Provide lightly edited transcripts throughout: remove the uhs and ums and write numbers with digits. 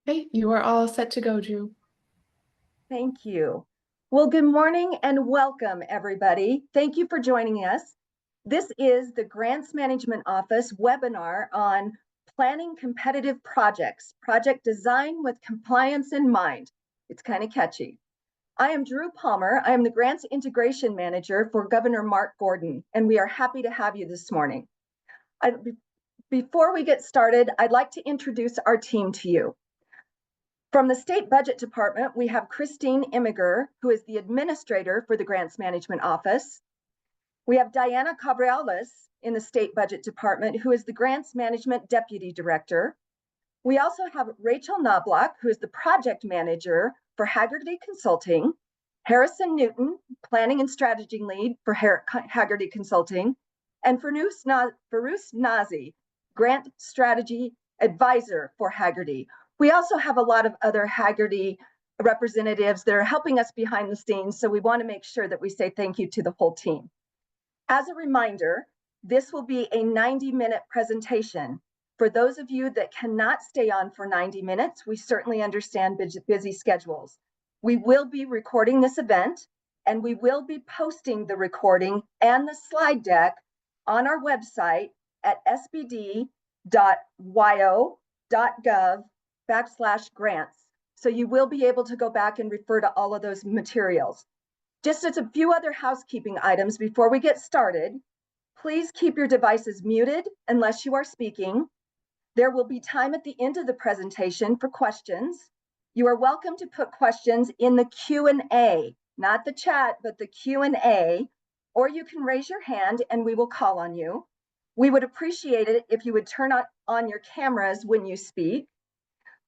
Okay, you are all set to go, Drew. Thank you. Well, good morning and welcome, everybody. Thank you for joining us. This is the Grants Management Office webinar on planning competitive projects, project design with compliance in mind. It's kind of catchy. I am Drew Palmer. I am the Grants Integration Manager for Governor Mark Gordon, and we are happy to have you this morning. Before we get started, I'd like to introduce our team to you. From the State Budget Department, we have Christine Immiger, who is the administrator for the Grants Management Office. We have Diana Cabrales in the State Budget Department, who is the Grants Management Deputy Director. We also have Rachel Knobloch, who is the Project Manager for Hagerty Consulting, Harrison Newton, Planning and Strategy Lead for Hagerty Consulting, and Farouz Nazi, Grant Strategy Advisor for Hagerty. We also have a lot of other Hagerty representatives that are helping us behind the scenes, so we want to make sure that we say thank you to the whole team. As a reminder, this will be a 90-minute presentation. For those of you that cannot stay on for 90 minutes, we certainly understand busy schedules. We will be recording this event, and we will be posting the recording and the slide deck on our website at sbd.wyo.gov/grants. So you will be able to go back and refer to all of those materials. Just as a few other housekeeping items before we get started, please keep your devices muted unless you are speaking. There will be time at the end of the presentation for questions. You are welcome to put questions in the Q&A, not the chat, but the Q&A, or you can raise your hand and we will call on you. We would appreciate it if you would turn on your cameras when you speak.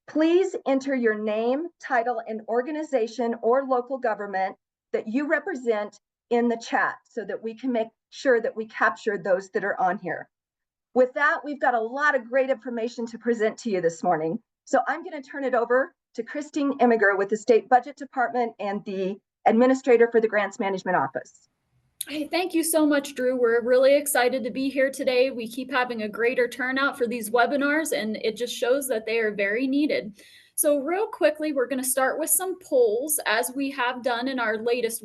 Please enter your name, title, and organization or local government that you represent in the chat so that we can make sure that we capture those that are on here. With that, we've got a lot of great information to present to you this morning. So I'm going to turn it over to Christine Immiger with the State Budget Department and the Administrator for the Grants Management Office. Hey, thank you so much, Drew. We're really excited to be here today. We keep having a greater turnout for these webinars, and it just shows that they are very needed. So real quickly, we're going to start with some polls as we have done in our last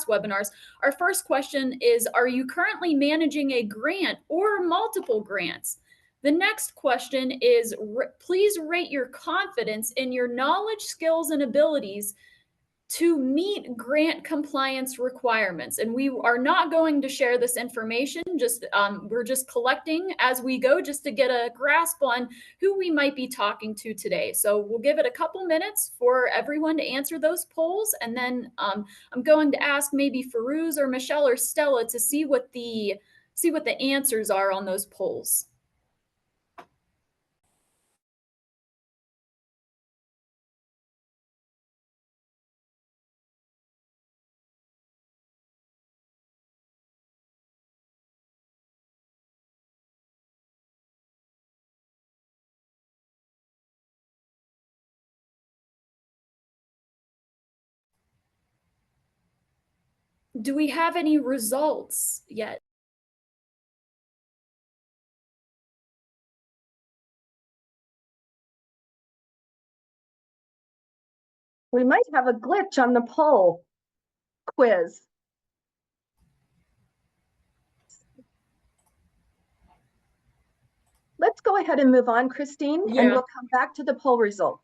webinars. Our first question is, are you currently managing a grant or multiple grants? The next question is, please rate your confidence in your knowledge, skills, and abilities to meet grant compliance requirements. And we are not going to share this information, we're just collecting as we go just to get a grasp on who we might be talking to today. So we'll give it a couple minutes for everyone to answer those polls. And then I'm going to ask maybe Farouz or Michelle or Stella to see what the answers are on those polls. Do we have any results yet? We might have a glitch on the poll quiz. Let's go ahead and move on, Christine, and we'll come back to the poll results.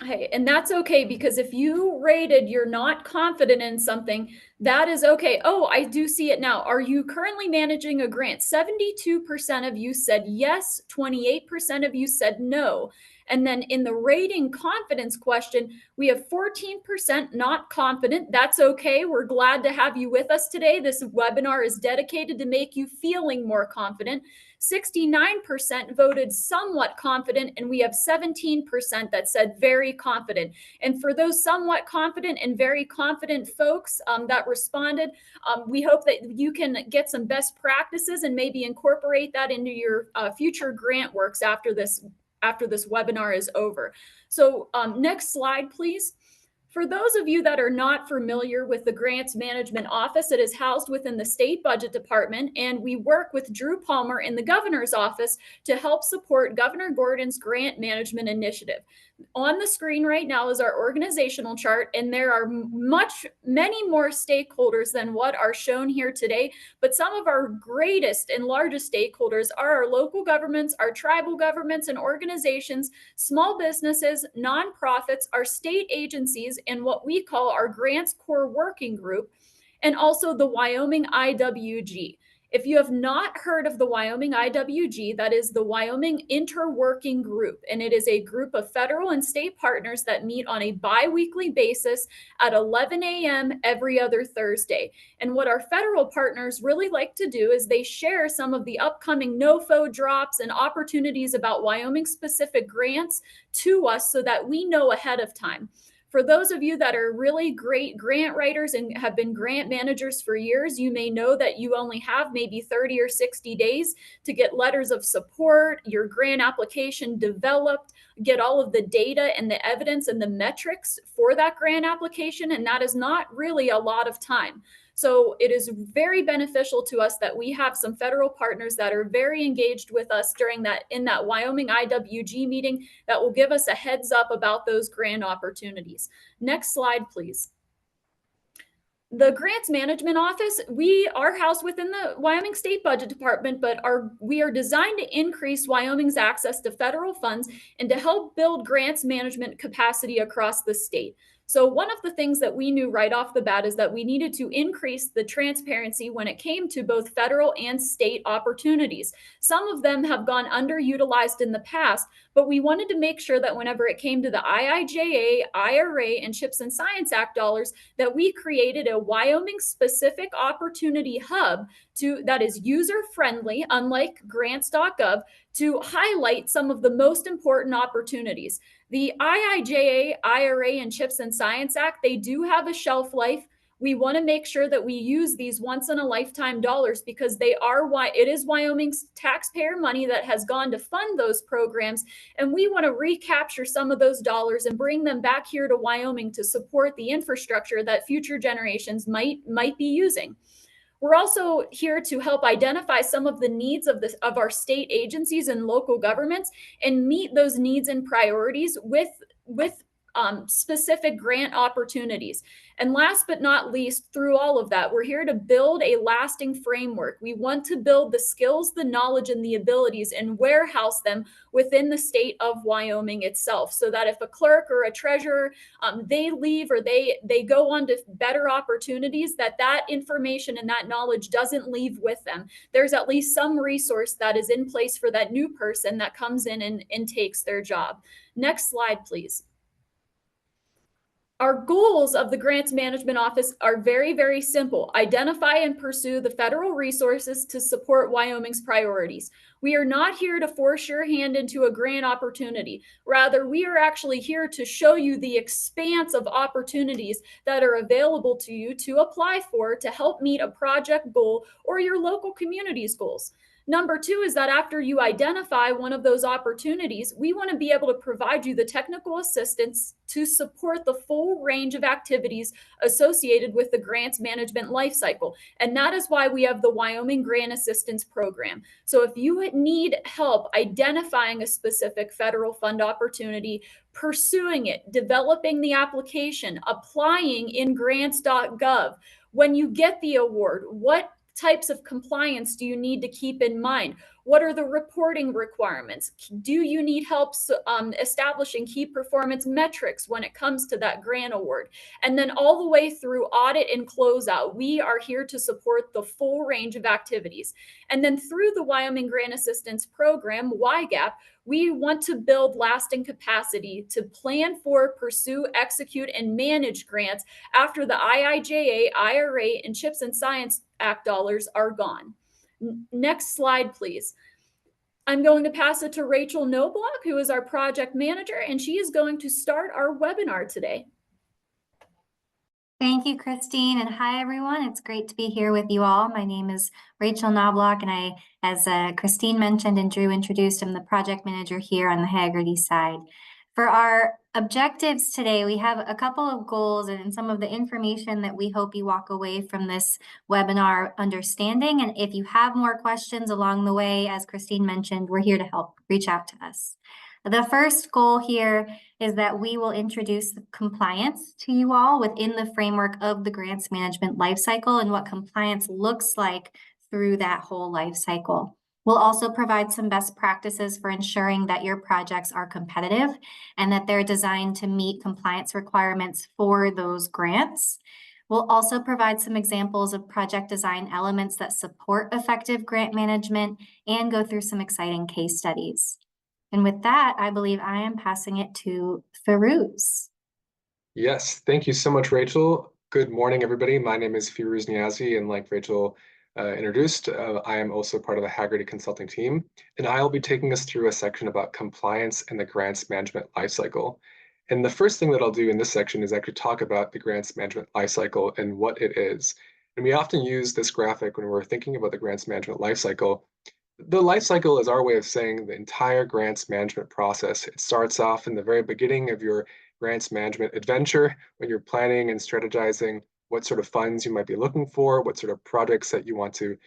Hey, and that's okay, because if you rated you're not confident in something, that is okay. Oh, I do see it now. Are you currently managing a grant? 72% of you said yes, 28% of you said no. And then in the rating confidence question, we have 14% not confident. That's okay. We're glad to have you with us today. This webinar is dedicated to make you feeling more confident. 69% voted somewhat confident, and we have 17% that said very confident. And for those somewhat confident and very confident folks that responded, we hope that you can get some best practices and maybe incorporate that into your future grant works after this webinar is over. So next slide, please. For those of you that are not familiar with the Grants Management Office, it is housed within the State Budget Department, and we work with Drew Palmer in the Governor's Office to help support Governor Gordon's Grant Management Initiative. On the screen right now is our organizational chart, and there are many more stakeholders than what are shown here today, but some of our greatest and largest stakeholders are our local governments, our tribal governments and organizations, small businesses, nonprofits, our state agencies, and what we call our Grants Core Working Group, and also the Wyoming IWG. If you have not heard of the Wyoming IWG, that is the Wyoming Interworking Group, and it is a group of federal and state partners that meet on a bi-weekly basis at 11 a.m. every other Thursday. And what our federal partners really like to do is they share some of the upcoming NOFO drops and opportunities about Wyoming-specific grants to us so that we know ahead of time. For those of you that are really great grant writers and have been grant managers for years, you may know that you only have maybe 30 or 60 days to get letters of support, your grant application developed, get all of the data and the evidence and the metrics for that grant application, and that is not really a lot of time. So it is very beneficial to us that we have some federal partners that are very engaged with us in that Wyoming IWG meeting that will give us a heads up about those grant opportunities. Next slide, please. The Grants Management Office, we are housed within the Wyoming State Budget Department, but we are designed to increase Wyoming's access to federal funds and to help build grants management capacity across the state. So one of the things that we knew right off the bat is that we needed to increase the transparency when it came to both federal and state opportunities. Some of them have gone underutilized in the past, but we wanted to make sure that whenever it came to the IIJA, IRA, and CHIPS and Science Act dollars, that we created a Wyoming-specific opportunity hub that is user-friendly, unlike grants.gov, to highlight some of the most important opportunities. The IIJA, IRA, and CHIPS and Science Act, they do have a shelf life. We want to make sure that we use these once-in-a-lifetime dollars because it is Wyoming's taxpayer money that has gone to fund those programs, and we want to recapture some of those dollars and bring them back here to Wyoming to support the infrastructure that future generations might be using. We're also here to help identify some of the needs of our state agencies and local governments and meet those needs and priorities with specific grant opportunities. And last but not least, through all of that, we're here to build a lasting framework. We want to build the skills, the knowledge, and the abilities and warehouse them within the state of Wyoming itself, so that if a clerk or a treasurer, they leave or they go on to better opportunities, that information and that knowledge doesn't leave with them. There's at least some resource that is in place for that new person that comes in and takes their job. Next slide, please. Our goals of the Grants Management Office are very, very simple. Identify and pursue the federal resources to support Wyoming's priorities. We are not here to force your hand into a grant opportunity. Rather, we are actually here to show you the expanse of opportunities that are available to you to apply for to help meet a project goal or your local community's goals. Number two is that after you identify one of those opportunities, we want to be able to provide you the technical assistance to support the full range of activities associated with the grants management lifecycle. And that is why we have the Wyoming Grant Assistance Program. So if you need help identifying a specific federal fund opportunity, pursuing it, developing the application, applying in grants.gov, when you get the award, what types of compliance do you need to keep in mind? What are the reporting requirements? Do you need help establishing key performance metrics when it comes to that grant award? And then all the way through audit and closeout, we are here to support the full range of activities. And then through the Wyoming Grant Assistance Program, WYGAP, we want to build lasting capacity to plan for, pursue, execute, and manage grants after the IIJA, IRA, and CHIPS and Science Act dollars are gone. Next slide, please. I'm going to pass it to Rachel Knobloch, who is our project manager, and she is going to start our webinar today. Thank you, Christine, and hi, everyone. It's great to be here with you all. My name is Rachel Knobloch, and as Christine mentioned and Drew introduced, I'm the project manager here on the Hagerty side. For our objectives today, we have a couple of goals and some of the information that we hope you walk away from this webinar understanding. And if you have more questions along the way, as Christine mentioned, we're here to help. Reach out to us. The first goal here is that we will introduce compliance to you all within the framework of the grants management lifecycle and what compliance looks like through that whole life cycle. We'll also provide some best practices for ensuring that your projects are competitive and that they're designed to meet compliance requirements for those grants. We'll also provide some examples of project design elements that support effective grant management and go through some exciting case studies. And with that, I believe I am passing it to Firuz. Yes, thank you so much, Rachel. Good morning, everybody. My name is Firuz Niazi, and like Rachel introduced, I am also part of the Hagerty Consulting team, and I'll be taking us through a section about compliance and the grants management lifecycle. And the first thing that I'll do in this section is actually talk about the grants management lifecycle and what it is. And we often use this graphic when we're thinking about the grants management lifecycle. The lifecycle is our way of saying the entire grants management process. It starts off in the very beginning of your grants management adventure when you're planning and strategizing what sort of funds you might be looking for, what sort of projects that you want to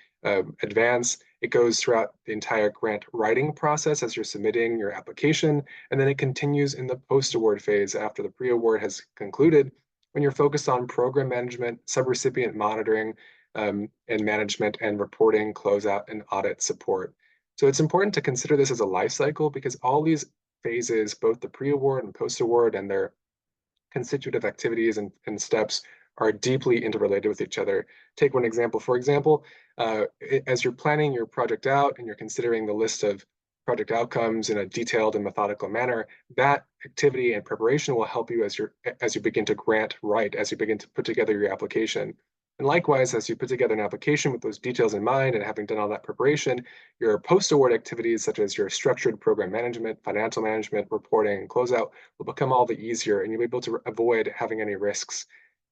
advance. It goes throughout the entire grant writing process as you're submitting your application, and then it continues in the post-award phase after the pre-award has concluded, when you're focused on program management, subrecipient monitoring, and management and reporting, closeout, and audit support. So it's important to consider this as a life cycle because all these phases, both the pre-award and post-award and their constitutive activities and steps, are deeply interrelated with each other. Take one example. For example, as you're planning your project out and you're considering the list of project outcomes in a detailed and methodical manner, that activity and preparation will help you as you begin to grant write, as you begin to put together your application. And likewise, as you put together an application with those details in mind and having done all that preparation, your post-award activities, such as your structured program management, financial management, reporting, and closeout, will become all the easier, and you'll be able to avoid having any risks.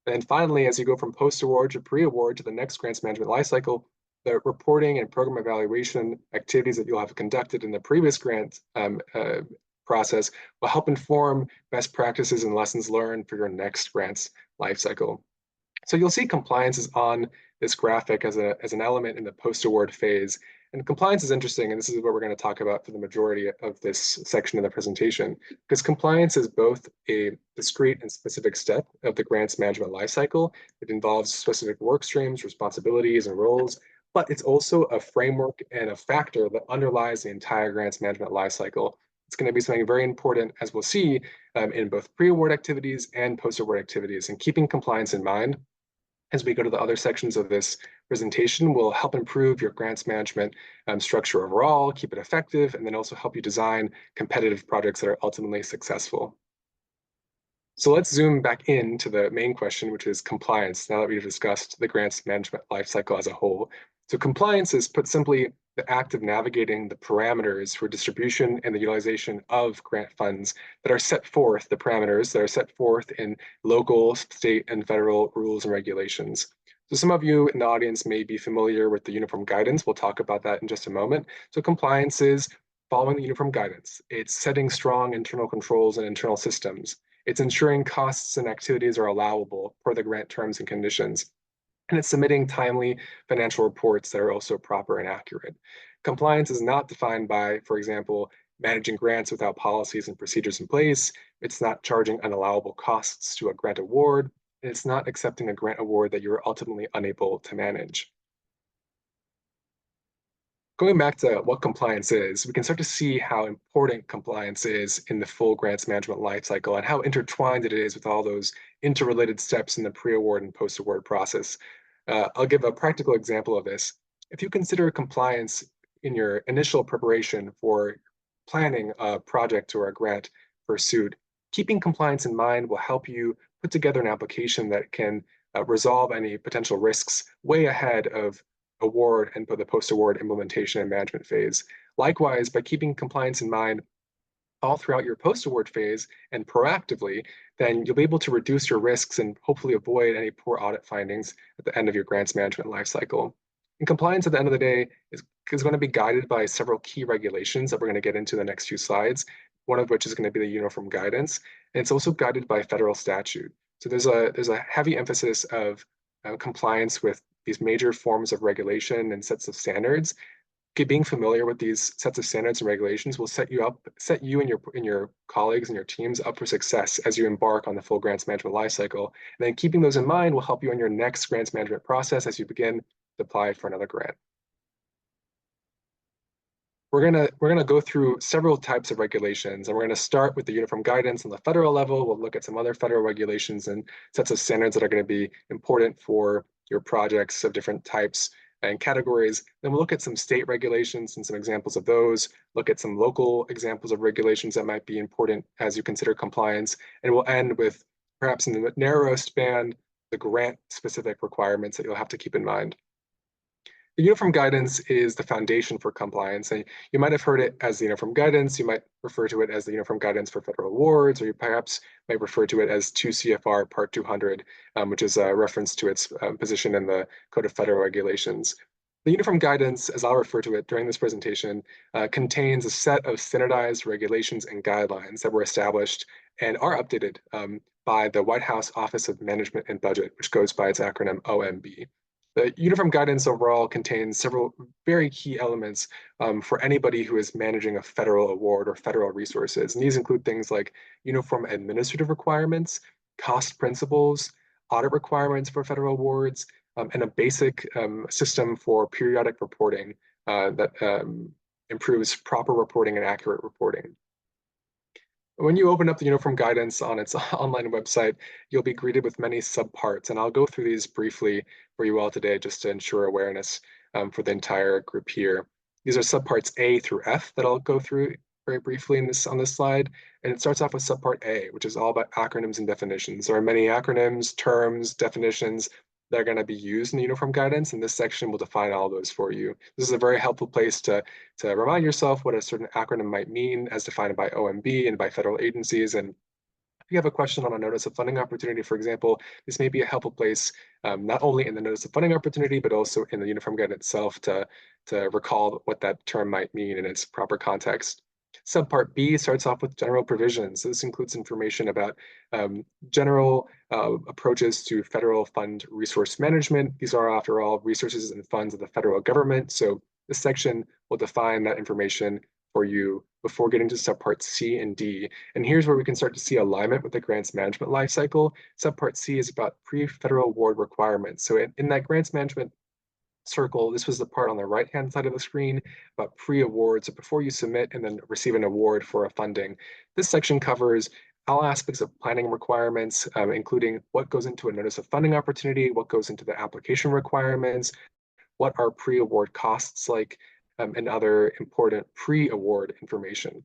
And then finally, as you go from post-award to pre-award to the next grants management lifecycle, the reporting and program evaluation activities that you'll have conducted in the previous grant process will help inform best practices and lessons learned for your next grants lifecycle. So you'll see compliance is on this graphic as an element in the post-award phase. And compliance is interesting, and this is what we're going to talk about for the majority of this section of the presentation, because compliance is both a discrete and specific step of the grants management lifecycle. It involves specific work streams, responsibilities, and roles, but it's also a framework and a factor that underlies the entire grants management lifecycle. It's going to be something very important, as we'll see, in both pre-award activities and post-award activities. And keeping compliance in mind as we go to the other sections of this presentation will help improve your grants management structure overall, keep it effective, and then also help you design competitive projects that are ultimately successful. So let's zoom back into the main question, which is compliance, now that we've discussed the grants management lifecycle as a whole. So compliance is, put simply, the act of navigating the parameters for distribution and the utilization of grant funds that are set forth, the parameters that are set forth in local, state, and federal rules and regulations. So some of you in the audience may be familiar with the uniform guidance. We'll talk about that in just a moment. So compliance is following the uniform guidance. It's setting strong internal controls and internal systems. It's ensuring costs and activities are allowable per the grant terms and conditions. And it's submitting timely financial reports that are also proper and accurate. Compliance is not defined by, for example, managing grants without policies and procedures in place. It's not charging unallowable costs to a grant award. And it's not accepting a grant award that you're ultimately unable to manage. Going back to what compliance is, we can start to see how important compliance is in the full grants management lifecycle and how intertwined it is with all those interrelated steps in the pre-award and post-award process. I'll give a practical example of this. If you consider compliance in your initial preparation for planning a project or a grant pursuit, keeping compliance in mind will help you put together an application that can resolve any potential risks way ahead of award and the post-award implementation and management phase. Likewise, by keeping compliance in mind all throughout your post-award phase and proactively, then you'll be able to reduce your risks and hopefully avoid any poor audit findings at the end of your grants management lifecycle. And compliance at the end of the day is going to be guided by several key regulations that we're going to get into the next few slides. one of which is going to be the uniform guidance. And it's also guided by federal statute. So there's a heavy emphasis of compliance with these major forms of regulation and sets of standards. Being familiar with these sets of standards and regulations will set you and your colleagues and your teams up for success as you embark on the full grants management lifecycle. And then keeping those in mind will help you in your next grants management process as you begin to apply for another grant. We're gonna go through several types of regulations, and we're gonna start with the uniform guidance on the federal level. We'll look at some other federal regulations and sets of standards that are going to be important for your projects of different types and categories. Then we'll look at some state regulations and some examples of those, look at some local examples of regulations that might be important as you consider compliance, and we'll end with, perhaps in the narrowest band, the grant-specific requirements that you'll have to keep in mind. The uniform guidance is the foundation for compliance, and you might have heard it as the uniform guidance. You might refer to it as the uniform guidance for federal awards, or you perhaps might refer to it as 2 CFR Part 200, which is a reference to its position in the Code of Federal Regulations. The uniform guidance, as I'll refer to it during this presentation, contains a set of standardized regulations and guidelines that were established and are updated by the White House Office of Management and Budget, which goes by its acronym OMB. The uniform guidance overall contains several very key elements for anybody who is managing a federal award or federal resources. And these include things like uniform administrative requirements, cost principles, audit requirements for federal awards, and a basic system for periodic reporting that improves proper reporting and accurate reporting. When you open up the uniform guidance on its online website, you'll be greeted with many subparts, and I'll go through these briefly for you all today just to ensure awareness for the entire group here. These are subparts A through F that I'll go through very briefly on this slide, and it starts off with subpart A, which is all about acronyms and definitions. There are many acronyms, terms, definitions that are going to be used in the uniform guidance, and this section will define all those for you. This is a very helpful place to remind yourself what a certain acronym might mean as defined by OMB and by federal agencies. And if you have a question on a notice of funding opportunity, for example, this may be a helpful place, not only in the notice of funding opportunity, but also in the uniform guide itself to recall what that term might mean in its proper context. Subpart B starts off with general provisions. So this includes information about general approaches to federal fund resource management. These are, after all, resources and funds of the federal government. So this section will define that information for you before getting to subpart C and D. And here's where we can start to see alignment with the grants management lifecycle. Subpart C is about pre-federal award requirements. So in that grants management circle, this was the part on the right-hand side of the screen about pre-awards, so before you submit and then receive an award for a funding. This section covers all aspects of planning requirements, including what goes into a notice of funding opportunity, what goes into the application requirements, what are pre-award costs like, and other important pre-award information.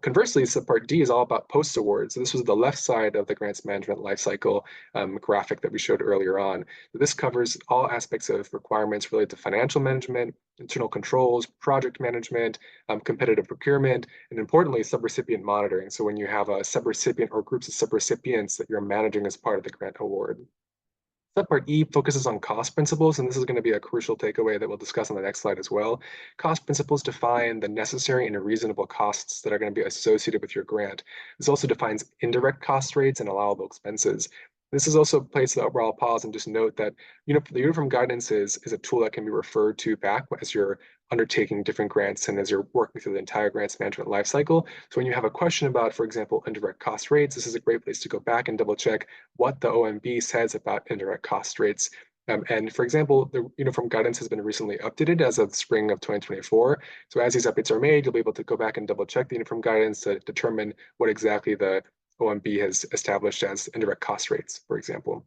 Conversely, subpart D is all about post-award. So this was the left side of the grants management lifecycle graphic that we showed earlier on. This covers all aspects of requirements related to financial management, internal controls, project management, competitive procurement, and importantly, subrecipient monitoring. So when you have a subrecipient or groups of subrecipients that you're managing as part of the grant award. Subpart E focuses on cost principles, and this is going to be a crucial takeaway that we'll discuss on the next slide as well. Cost principles define the necessary and reasonable costs that are going to be associated with your grant. This also defines indirect cost rates and allowable expenses. This is also a place that where I'll pause and just note that the uniform guidance is a tool that can be referred to back as you're undertaking different grants and as you're working through the entire grants management lifecycle. So when you have a question about, for example, indirect cost rates, this is a great place to go back and double check what the OMB says about indirect cost rates. And for example, the uniform guidance has been recently updated as of spring of 2024. So as these updates are made, you'll be able to go back and double check the uniform guidance to determine what exactly the OMB has established as indirect cost rates, for example.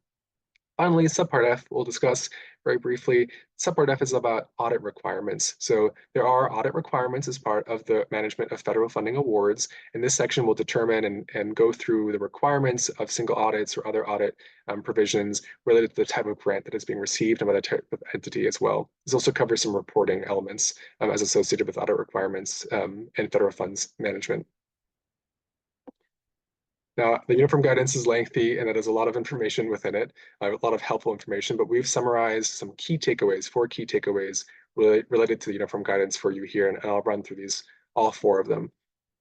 Finally, subpart F, we'll discuss very briefly. Subpart F is about audit requirements. So there are audit requirements as part of the management of federal funding awards. And this section will determine and go through the requirements of single audits or other audit provisions related to the type of grant that is being received and by the type of entity as well. This also covers some reporting elements as associated with audit requirements and federal funds management. Now, the uniform guidance is lengthy and it has a lot of information within it, a lot of helpful information, but we've summarized some key takeaways, 4 key takeaways related to the uniform guidance for you here, and I'll run through these, all 4 of them.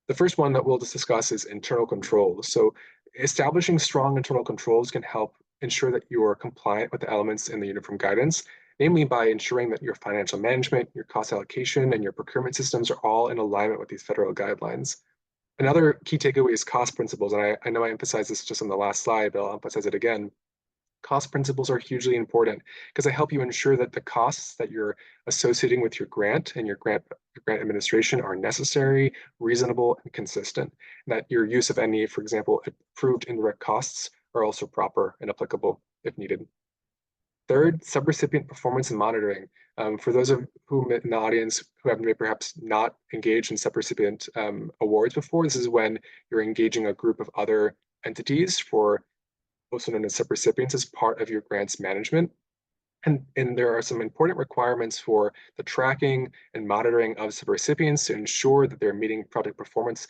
The first one that we'll just discuss is internal controls. So establishing strong internal controls can help ensure that you are compliant with the elements in the uniform guidance, namely by ensuring that your financial management, your cost allocation, and your procurement systems are all in alignment with these federal guidelines. Another key takeaway is cost principles, and I know I emphasized this just on the last slide, but I'll emphasize it again. Cost principles are hugely important because they help you ensure that the costs that you're associating with your grant and your grant administration are necessary, reasonable, and consistent. And that your use of any, for example, approved indirect costs are also proper and applicable if needed. Third, subrecipient performance and monitoring. For those of whom in the audience who have perhaps not engaged in subrecipient awards before, this is when you're engaging a group of other entities for also known as subrecipients as part of your grants management. And there are some important requirements for the tracking and monitoring of subrecipients to ensure that they're meeting project performance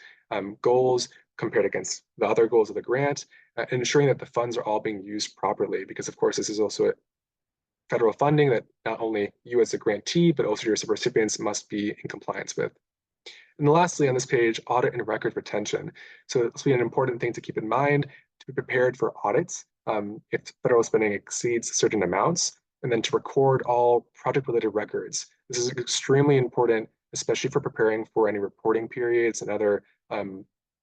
goals compared against the other goals of the grant, and ensuring that the funds are all being used properly, because of course this is also federal funding that not only you as a grantee, but also your subrecipients must be in compliance with. And lastly, on this page, audit and record retention. So this will be an important thing to keep in mind to be prepared for audits if federal spending exceeds certain amounts, and then to record all project-related records. This is extremely important, especially for preparing for any reporting periods and other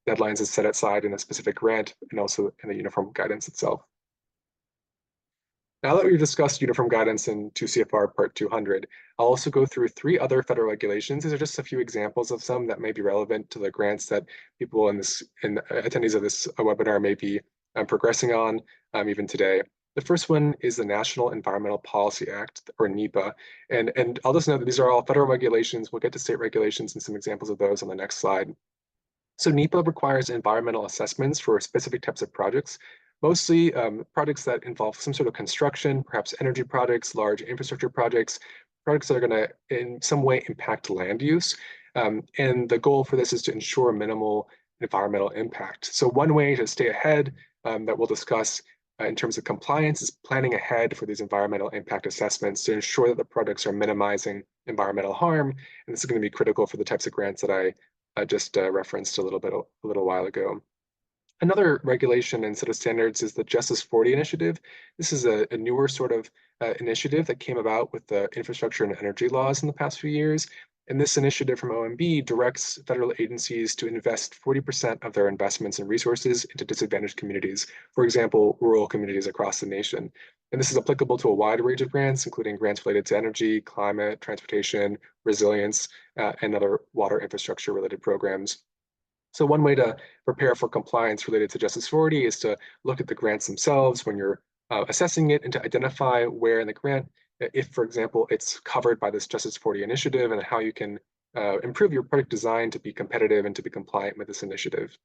deadlines as set aside in a specific grant and also in the uniform guidance itself. Now that we've discussed uniform guidance in 2 CFR Part 200, I'll also go through 3 other federal regulations. These are just a few examples of some that may be relevant to the grants that people in attendees of this webinar may be progressing on even today. The first one is the National Environmental Policy Act, or NEPA. And I'll just note that these are all federal regulations. We'll get to state regulations and some examples of those on the next slide. So NEPA requires environmental assessments for specific types of projects, mostly projects that involve some sort of construction, perhaps energy projects, large infrastructure projects, projects that are going to in some way impact land use. And the goal for this is to ensure minimal environmental impact. So one way to stay ahead that we'll discuss in terms of compliance is planning ahead for these environmental impact assessments to ensure that the projects are minimizing environmental harm. And this is going to be critical for the types of grants that I just referenced a little while ago. Another regulation and set of standards is the Justice 40 initiative. This is a newer sort of initiative that came about with the infrastructure and energy laws in the past few years. And this initiative from OMB directs federal agencies to invest 40% of their investments and resources into disadvantaged communities, for example, rural communities across the nation. And this is applicable to a wide range of grants, including grants related to energy, climate, transportation, resilience, and other water infrastructure related programs. So one way to prepare for compliance related to Justice 40 is to look at the grants themselves when you're assessing it, and to identify where in the grant, if, for example, it's covered by this Justice 40 initiative, and how you can improve your project design to be competitive and to be compliant with this initiative.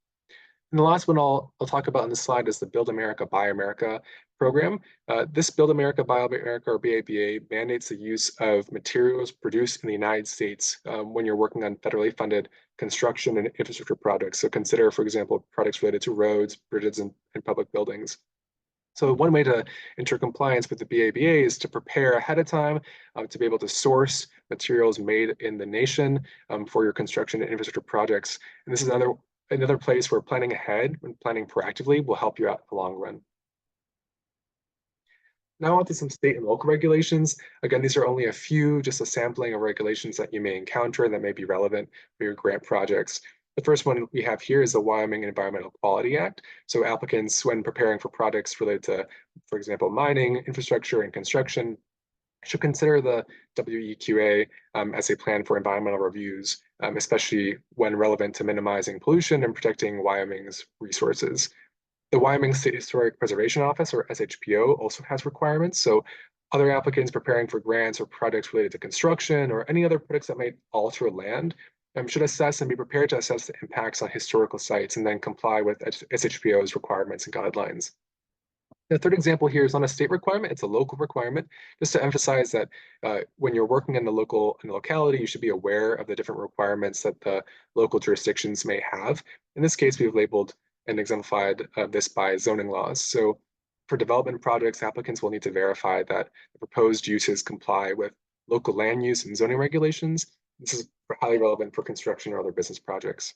And the last one I'll talk about on this slide is the Build America, Buy America program. This Build America, Buy America, or BABA, mandates the use of materials produced in the United States when you're working on federally funded construction and infrastructure projects. So consider, for example, projects related to roads, bridges, and public buildings. So one way to ensure compliance with the BABA is to prepare ahead of time to be able to source materials made in the nation for your construction and infrastructure projects. And this is another place where planning ahead and planning proactively will help you out in the long run. Now on to some state and local regulations. Again, these are only a few, just a sampling of regulations that you may encounter that may be relevant for your grant projects. The first one we have here is the Wyoming Environmental Quality Act. So applicants, when preparing for projects related to, for example, mining, infrastructure, and construction, should consider the WEQA as they plan for environmental reviews, especially when relevant to minimizing pollution and protecting Wyoming's resources. The Wyoming State Historic Preservation Office, or SHPO, also has requirements. So other applicants preparing for grants or projects related to construction or any other projects that may alter land should assess and be prepared to assess the impacts on historical sites and then comply with SHPO's requirements and guidelines. The third example here is not a state requirement, it's a local requirement, just to emphasize that when you're working in the locality, you should be aware of the different requirements that the local jurisdictions may have. In this case, we've labeled and exemplified this by zoning laws. So for development projects, applicants will need to verify that the proposed uses comply with local land use and zoning regulations. This is highly relevant for construction or other business projects.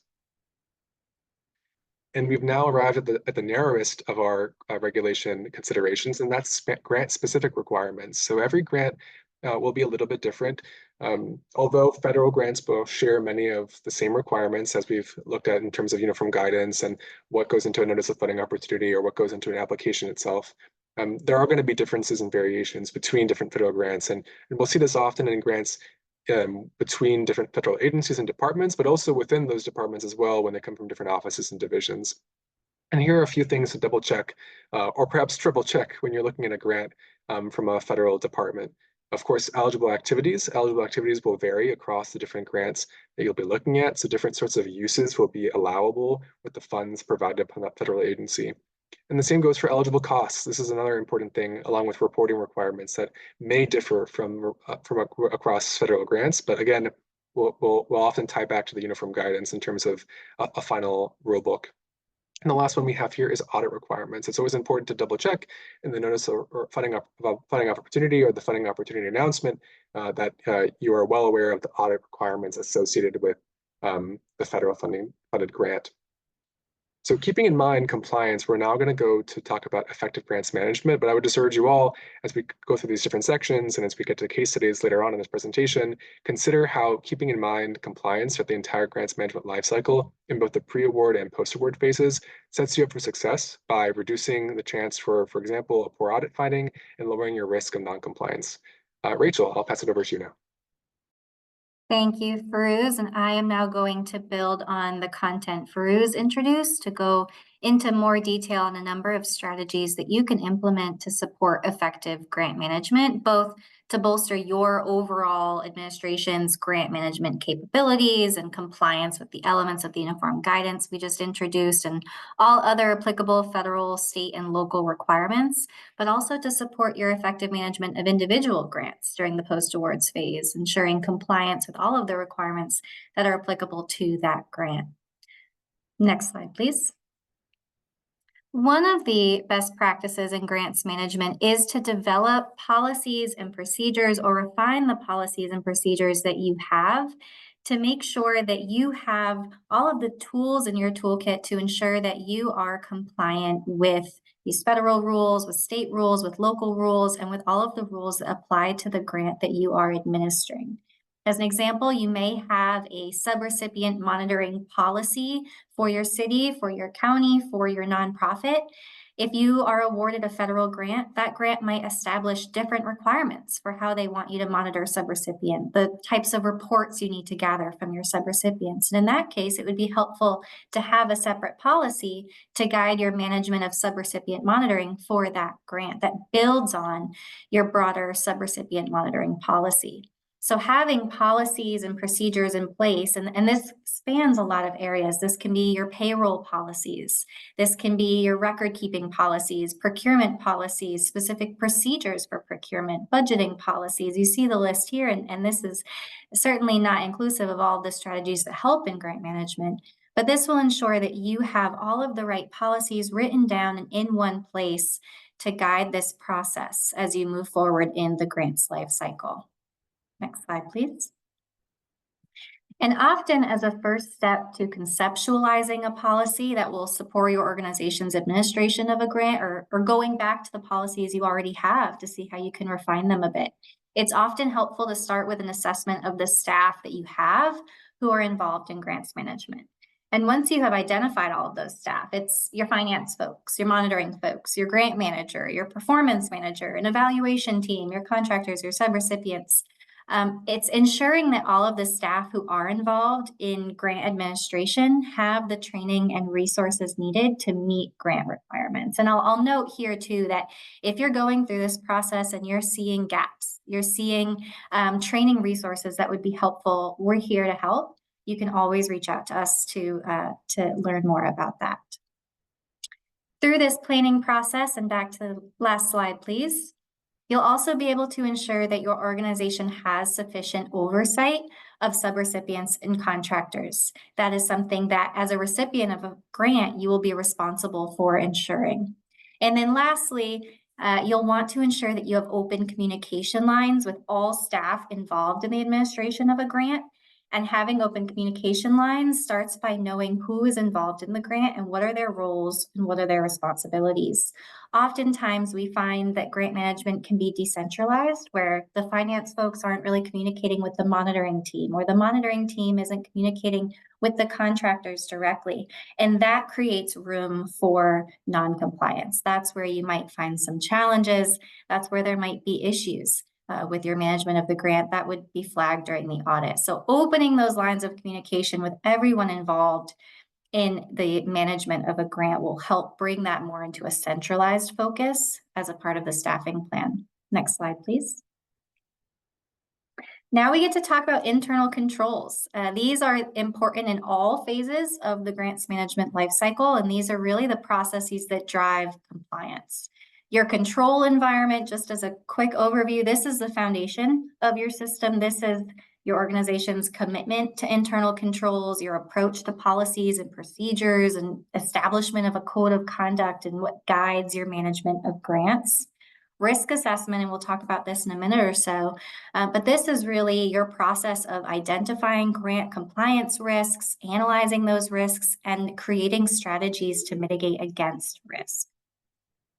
And we've now arrived at the narrowest of our regulation considerations, and that's grant-specific requirements. So every grant will be a little bit different. Although federal grants both share many of the same requirements as we've looked at in terms of uniform guidance and what goes into a notice of funding opportunity or what goes into an application itself, there are going to be differences and variations between different federal grants. And we'll see this often in grants between different federal agencies and departments, but also within those departments as well when they come from different offices and divisions. And here are a few things to double check or perhaps triple check when you're looking at a grant from a federal department. Of course, eligible activities will vary across the different grants that you'll be looking at. So different sorts of uses will be allowable with the funds provided upon that federal agency. And the same goes for eligible costs. This is another important thing, along with reporting requirements that may differ from across federal grants. But again, we'll often tie back to the uniform guidance in terms of a final rule book. And the last one we have here is audit requirements. It's always important to double check in the notice or funding opportunity or the funding opportunity announcement that you are well aware of the audit requirements associated with the federal funded grant. So keeping in mind compliance, we're now going to go to talk about effective grants management, but I would just urge you all, as we go through these different sections and as we get to case studies later on in this presentation, consider how keeping in mind compliance with the entire grants management lifecycle in both the pre-award and post-award phases sets you up for success by reducing the chance for example, a poor audit finding and lowering your risk of non-compliance. Rachel, I'll pass it over to you now. Thank you, Firuz. And I am now going to build on the content Firuz introduced to go into more detail on a number of strategies that you can implement to support effective grant management, both to bolster your overall administration's grant management capabilities and compliance with the elements of the uniform guidance we just introduced and all other applicable federal, state, and local requirements, but also to support your effective management of individual grants during the post-awards phase, ensuring compliance with all of the requirements that are applicable to that grant. Next slide, please. One of the best practices in grants management is to develop policies and procedures or refine the policies and procedures that you have to make sure that you have all of the tools in your toolkit to ensure that you are compliant with these federal rules, with state rules, with local rules, and with all of the rules that apply to the grant that you are administering. As an example, you may have a subrecipient monitoring policy for your city, for your county, for your nonprofit. If you are awarded a federal grant, that grant might establish different requirements for how they want you to monitor subrecipient, the types of reports you need to gather from your subrecipients. And in that case, it would be helpful to have a separate policy to guide your management of subrecipient monitoring for that grant that builds on your broader subrecipient monitoring policy. So having policies and procedures in place, and this spans a lot of areas. This can be your payroll policies. This can be your record keeping policies, procurement policies, specific procedures for procurement, budgeting policies. You see the list here, and this is certainly not inclusive of all of the strategies that help in grant management, but this will ensure that you have all of the right policies written down and in one place to guide this process as you move forward in the grants life cycle. Next slide, please. And often as a first step to conceptualizing a policy that will support your organization's administration of a grant or going back to the policies you already have to see how you can refine them a bit, it's often helpful to start with an assessment of the staff that you have who are involved in grants management. And once you have identified all of those staff, it's your finance folks, your monitoring folks, your grant manager, your performance manager, an evaluation team, your contractors, your subrecipients. It's ensuring that all of the staff who are involved in grant administration have the training and resources needed to meet grant requirements. And I'll note here too that if you're going through this process and you're seeing gaps, you're seeing training resources that would be helpful, we're here to help. You can always reach out to us to learn more about that. Through this planning process, and back to the last slide, please. You'll also be able to ensure that your organization has sufficient oversight of subrecipients and contractors. That is something that as a recipient of a grant, you will be responsible for ensuring. And then lastly, you'll want to ensure that you have open communication lines with all staff involved in the administration of a grant, And having open communication lines starts by knowing who is involved in the grant and what are their roles and what are their responsibilities. Oftentimes we find that grant management can be decentralized, where the finance folks aren't really communicating with the monitoring team, or the monitoring team isn't communicating with the contractors directly. And that creates room for non-compliance. That's where you might find some challenges. That's where there might be issues with your management of the grant that would be flagged during the audit. So opening those lines of communication with everyone involved in the management of a grant will help bring that more into a centralized focus as a part of the staffing plan. Next slide, please. Now we get to talk about internal controls. These are important in all phases of the grants management lifecycle, and these are really the processes that drive compliance. Your control environment, just as a quick overview, this is the foundation of your system. This is your organization's commitment to internal controls, your approach to policies and procedures, and establishment of a code of conduct and what guides your management of grants. Risk assessment, and we'll talk about this in a minute or so, but this is really your process of identifying grant compliance risks, analyzing those risks, and creating strategies to mitigate against risk.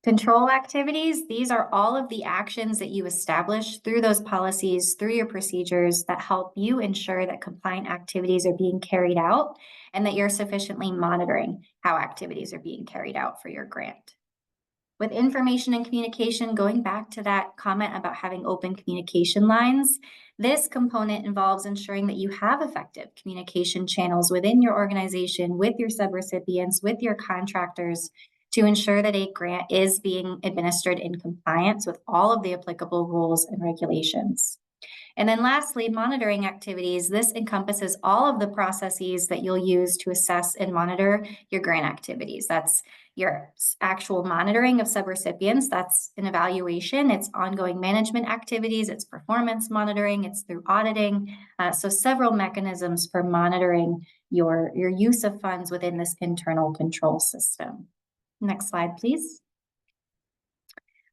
Control activities, these are all of the actions that you establish through those policies, through your procedures that help you ensure that compliant activities are being carried out and that you're sufficiently monitoring how activities are being carried out for your grant. With information and communication, going back to that comment about having open communication lines, this component involves ensuring that you have effective communication channels within your organization, with your subrecipients, with your contractors, to ensure that a grant is being administered in compliance with all of the applicable rules and regulations. And then lastly, monitoring activities. This encompasses all of the processes that you'll use to assess and monitor your grant activities. That's your actual monitoring of subrecipients. That's an evaluation. It's ongoing management activities. It's performance monitoring. It's through auditing. So several mechanisms for monitoring your use of funds within this internal control system. Next slide, please.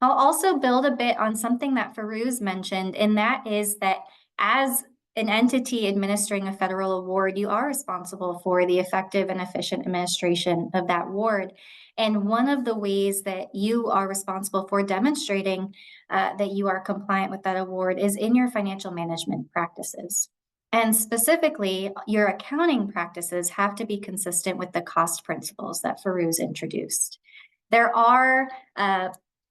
I'll also build a bit on something that Firuz mentioned, and that is that as an entity administering a federal award, you are responsible for the effective and efficient administration of that award. And one of the ways that you are responsible for demonstrating that you are compliant with that award is in your financial management practices. And specifically, your accounting practices have to be consistent with the cost principles that Firuz introduced. There are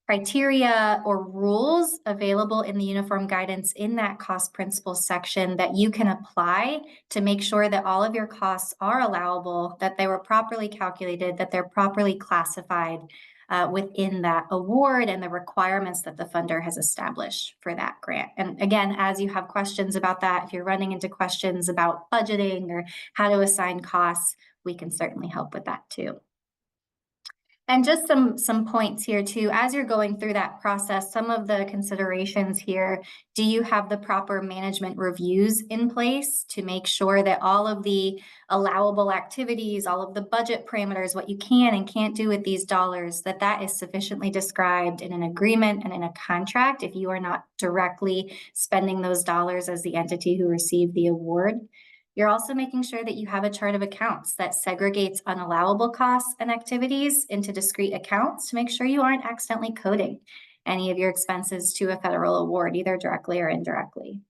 criteria or rules available in the uniform guidance in that cost principles section that you can apply to make sure that all of your costs are allowable, that they were properly calculated, that they're properly classified within that award and the requirements that the funder has established for that grant. And again, as you have questions about that, if you're running into questions about budgeting or how to assign costs, we can certainly help with that too. And just some points here too, as you're going through that process, some of the considerations here, do you have the proper management reviews in place to make sure that all of the allowable activities, all of the budget parameters, what you can and can't do with these dollars, that is sufficiently described in an agreement and in a contract if you are not directly spending those dollars as the entity who received the award. You're also making sure that you have a chart of accounts that segregates unallowable costs and activities into discrete accounts to make sure you aren't accidentally coding any of your expenses to a federal award, either directly or indirectly.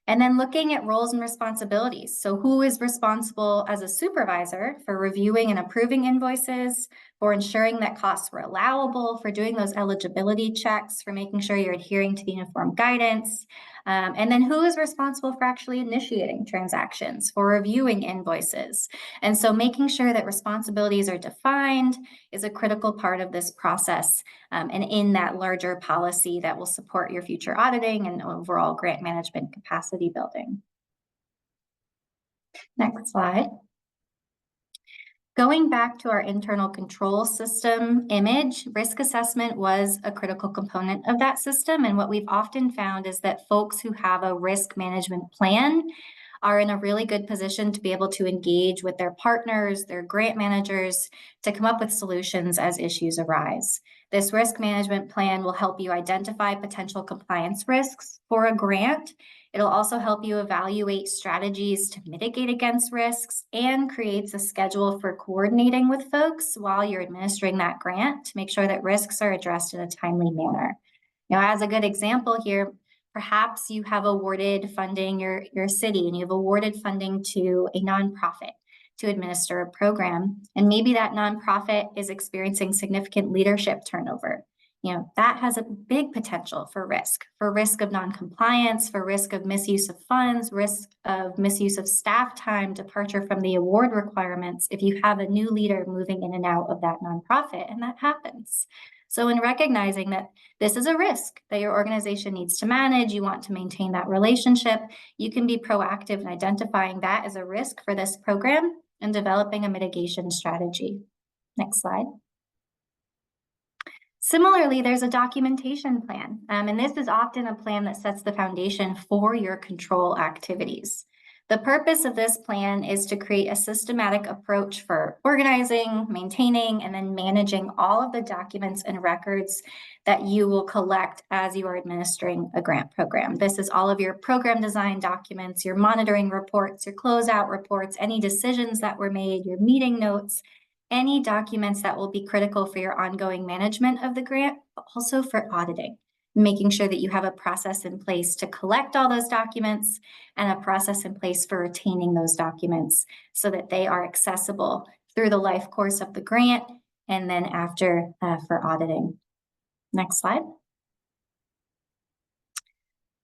And then looking at roles and responsibilities. So who is responsible as a supervisor for reviewing and approving invoices, for ensuring that costs were allowable, for doing those eligibility checks, for making sure you're adhering to the uniform guidance. And then who is responsible for actually initiating transactions, for reviewing invoices. And so making sure that responsibilities are defined is a critical part of this process and in that larger policy that will support your future auditing and overall grant management capacity building. Next slide. Going back to our internal control system image, risk assessment was a critical component of that system. And what we've often found is that folks who have a risk management plan are in a really good position to be able to engage with their partners, their grant managers, to come up with solutions as issues arise. This risk management plan will help you identify potential compliance risks for a grant. It'll also help you evaluate strategies to mitigate against risks and creates a schedule for coordinating with folks while you're administering that grant to make sure that risks are addressed in a timely manner. As a good example here, perhaps you have awarded funding your city and you've awarded funding to a nonprofit to administer a program. And maybe that nonprofit is experiencing significant leadership turnover. That has a big potential for risk of noncompliance, for risk of misuse of funds, risk of misuse of staff time, departure from the award requirements if you have a new leader moving in and out of that nonprofit, and that happens. So in recognizing that this is a risk that your organization needs to manage, you want to maintain that relationship, you can be proactive in identifying that as a risk for this program and developing a mitigation strategy. Next slide. Similarly, there's a documentation plan, and this is often a plan that sets the foundation for your control activities. The purpose of this plan is to create a systematic approach for organizing, maintaining, and then managing all of the documents and records that you will collect as you are administering a grant program. This is all of your program design documents, your monitoring reports, your closeout reports, any decisions that were made, your meeting notes, any documents that will be critical for your ongoing management of the grant, but also for auditing, making sure that you have a process in place to collect all those documents and a process in place for retaining those documents so that they are accessible through the life course of the grant and then after for auditing. Next slide.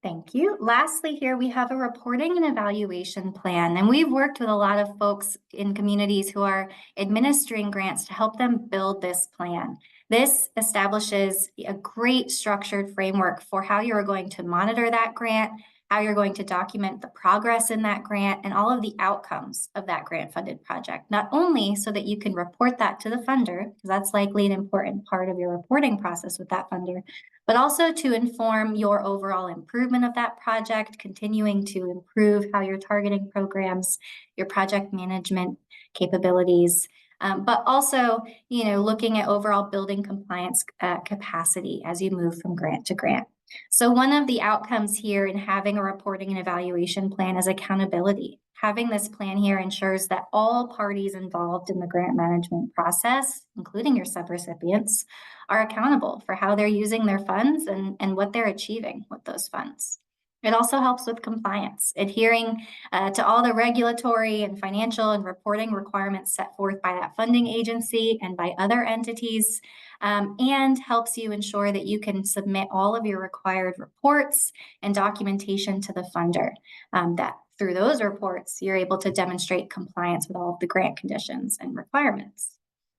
Thank you. Lastly, here we have a reporting and evaluation plan, and we've worked with a lot of folks in communities who are administering grants to help them build this plan. This establishes a great structured framework for how you're going to monitor that grant, how you're going to document the progress in that grant, and all of the outcomes of that grant-funded project, not only so that you can report that to the funder, because that's likely an important part of your reporting process with that funder, but also to inform your overall improvement of that project, continuing to improve how you're targeting programs, your project management capabilities, but also, looking at overall building compliance capacity as you move from grant to grant. So one of the outcomes here in having a reporting and evaluation plan is accountability. Having this plan here ensures that all parties involved in the grant management process, including your subrecipients, are accountable for how they're using their funds and what they're achieving with those funds. It also helps with compliance, adhering to all the regulatory and financial and reporting requirements set forth by that funding agency and by other entities, and helps you ensure that you can submit all of your required reports and documentation to the funder. That through those reports, you're able to demonstrate compliance with all of the grant conditions and requirements.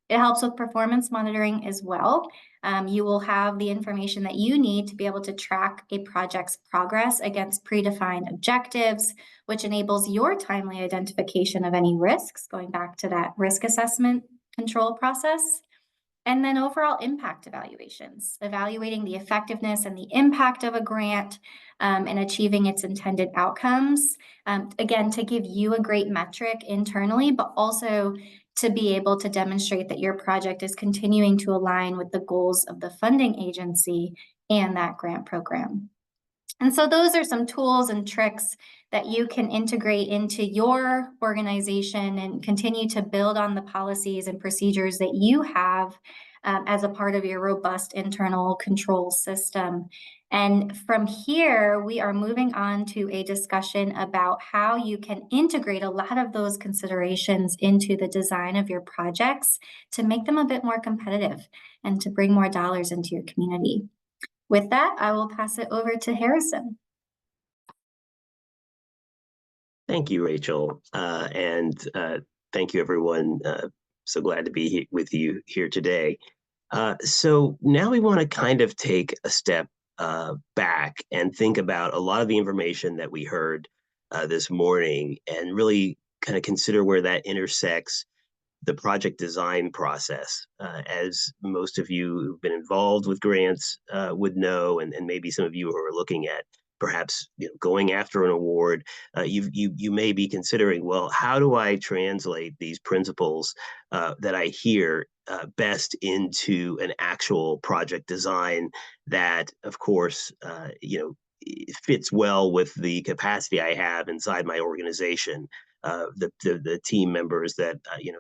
It helps with performance monitoring as well. You will have the information that you need to be able to track a project's progress against predefined objectives, which enables your timely identification of any risks, going back to that risk assessment control process. And then overall impact evaluations, evaluating the effectiveness and the impact of a grant and achieving its intended outcomes. Again, to give you a great metric internally, but also to be able to demonstrate that your project is continuing to align with the goals of the funding agency and that grant program. And so those are some tools and tricks that you can integrate into your organization and continue to build on the policies and procedures that you have as a part of your robust internal control system. And from here, we are moving on to a discussion about how you can integrate a lot of those considerations into the design of your projects to make them a bit more competitive and to bring more dollars into your community. With that, I will pass it over to Harrison. Thank you, Rachel. And thank you, everyone. So glad to be with you here today. So now we want to kind of take a step back and think about a lot of the information that we heard this morning and really kind of consider where that intersects the project design process. As most of you who've been involved with grants would know, and maybe some of you who are looking at perhaps going after an award, you may be considering, well, how do I translate these principles that I hear best into an actual project design that, of course, fits well with the capacity I have inside my organization, the team members that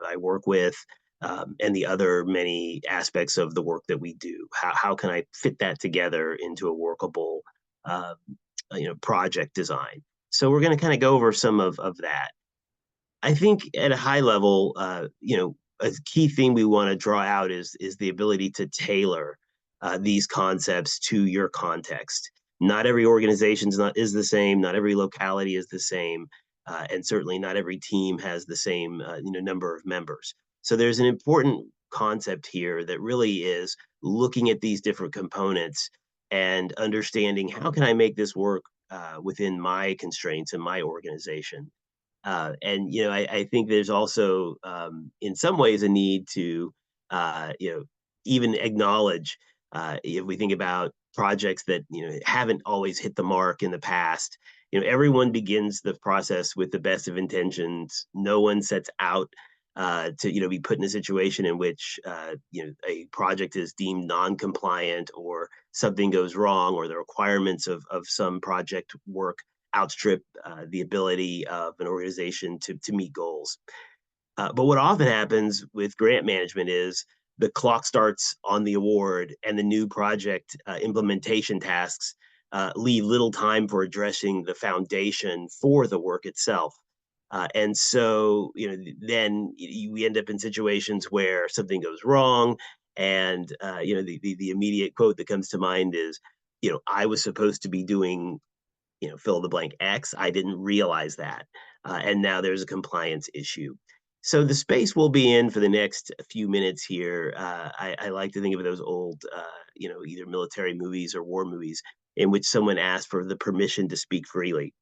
I work with, and the other many aspects of the work that we do. How can I fit that together into a workable project design? So we're going to kind of go over some of that. I think at a high level, a key thing we want to draw out is the ability to tailor these concepts to your context. Not every organization is the same. Not every locality is the same. And certainly not every team has the same number of members. So there's an important concept here that really is looking at these different components and understanding how can I make this work within my constraints and my organization. I think there's also in some ways a need to even acknowledge if we think about projects that haven't always hit the mark in the past. Everyone begins the process with the best of intentions. No one sets out to be put in a situation in which a project is deemed non-compliant or something goes wrong or the requirements of some project work outstrip the ability of an organization to meet goals. But what often happens with grant management is the clock starts on the award and the new project implementation tasks leave little time for addressing the foundation for the work itself. And so, then we end up in situations where something goes wrong. And, the immediate quote that comes to mind is, I was supposed to be doing fill the blank X. I didn't realize that. And now there's a compliance issue. So the space we'll be in for the next few minutes here, I like to think of those old, either military movies or war movies in which someone asked for the permission to speak freely.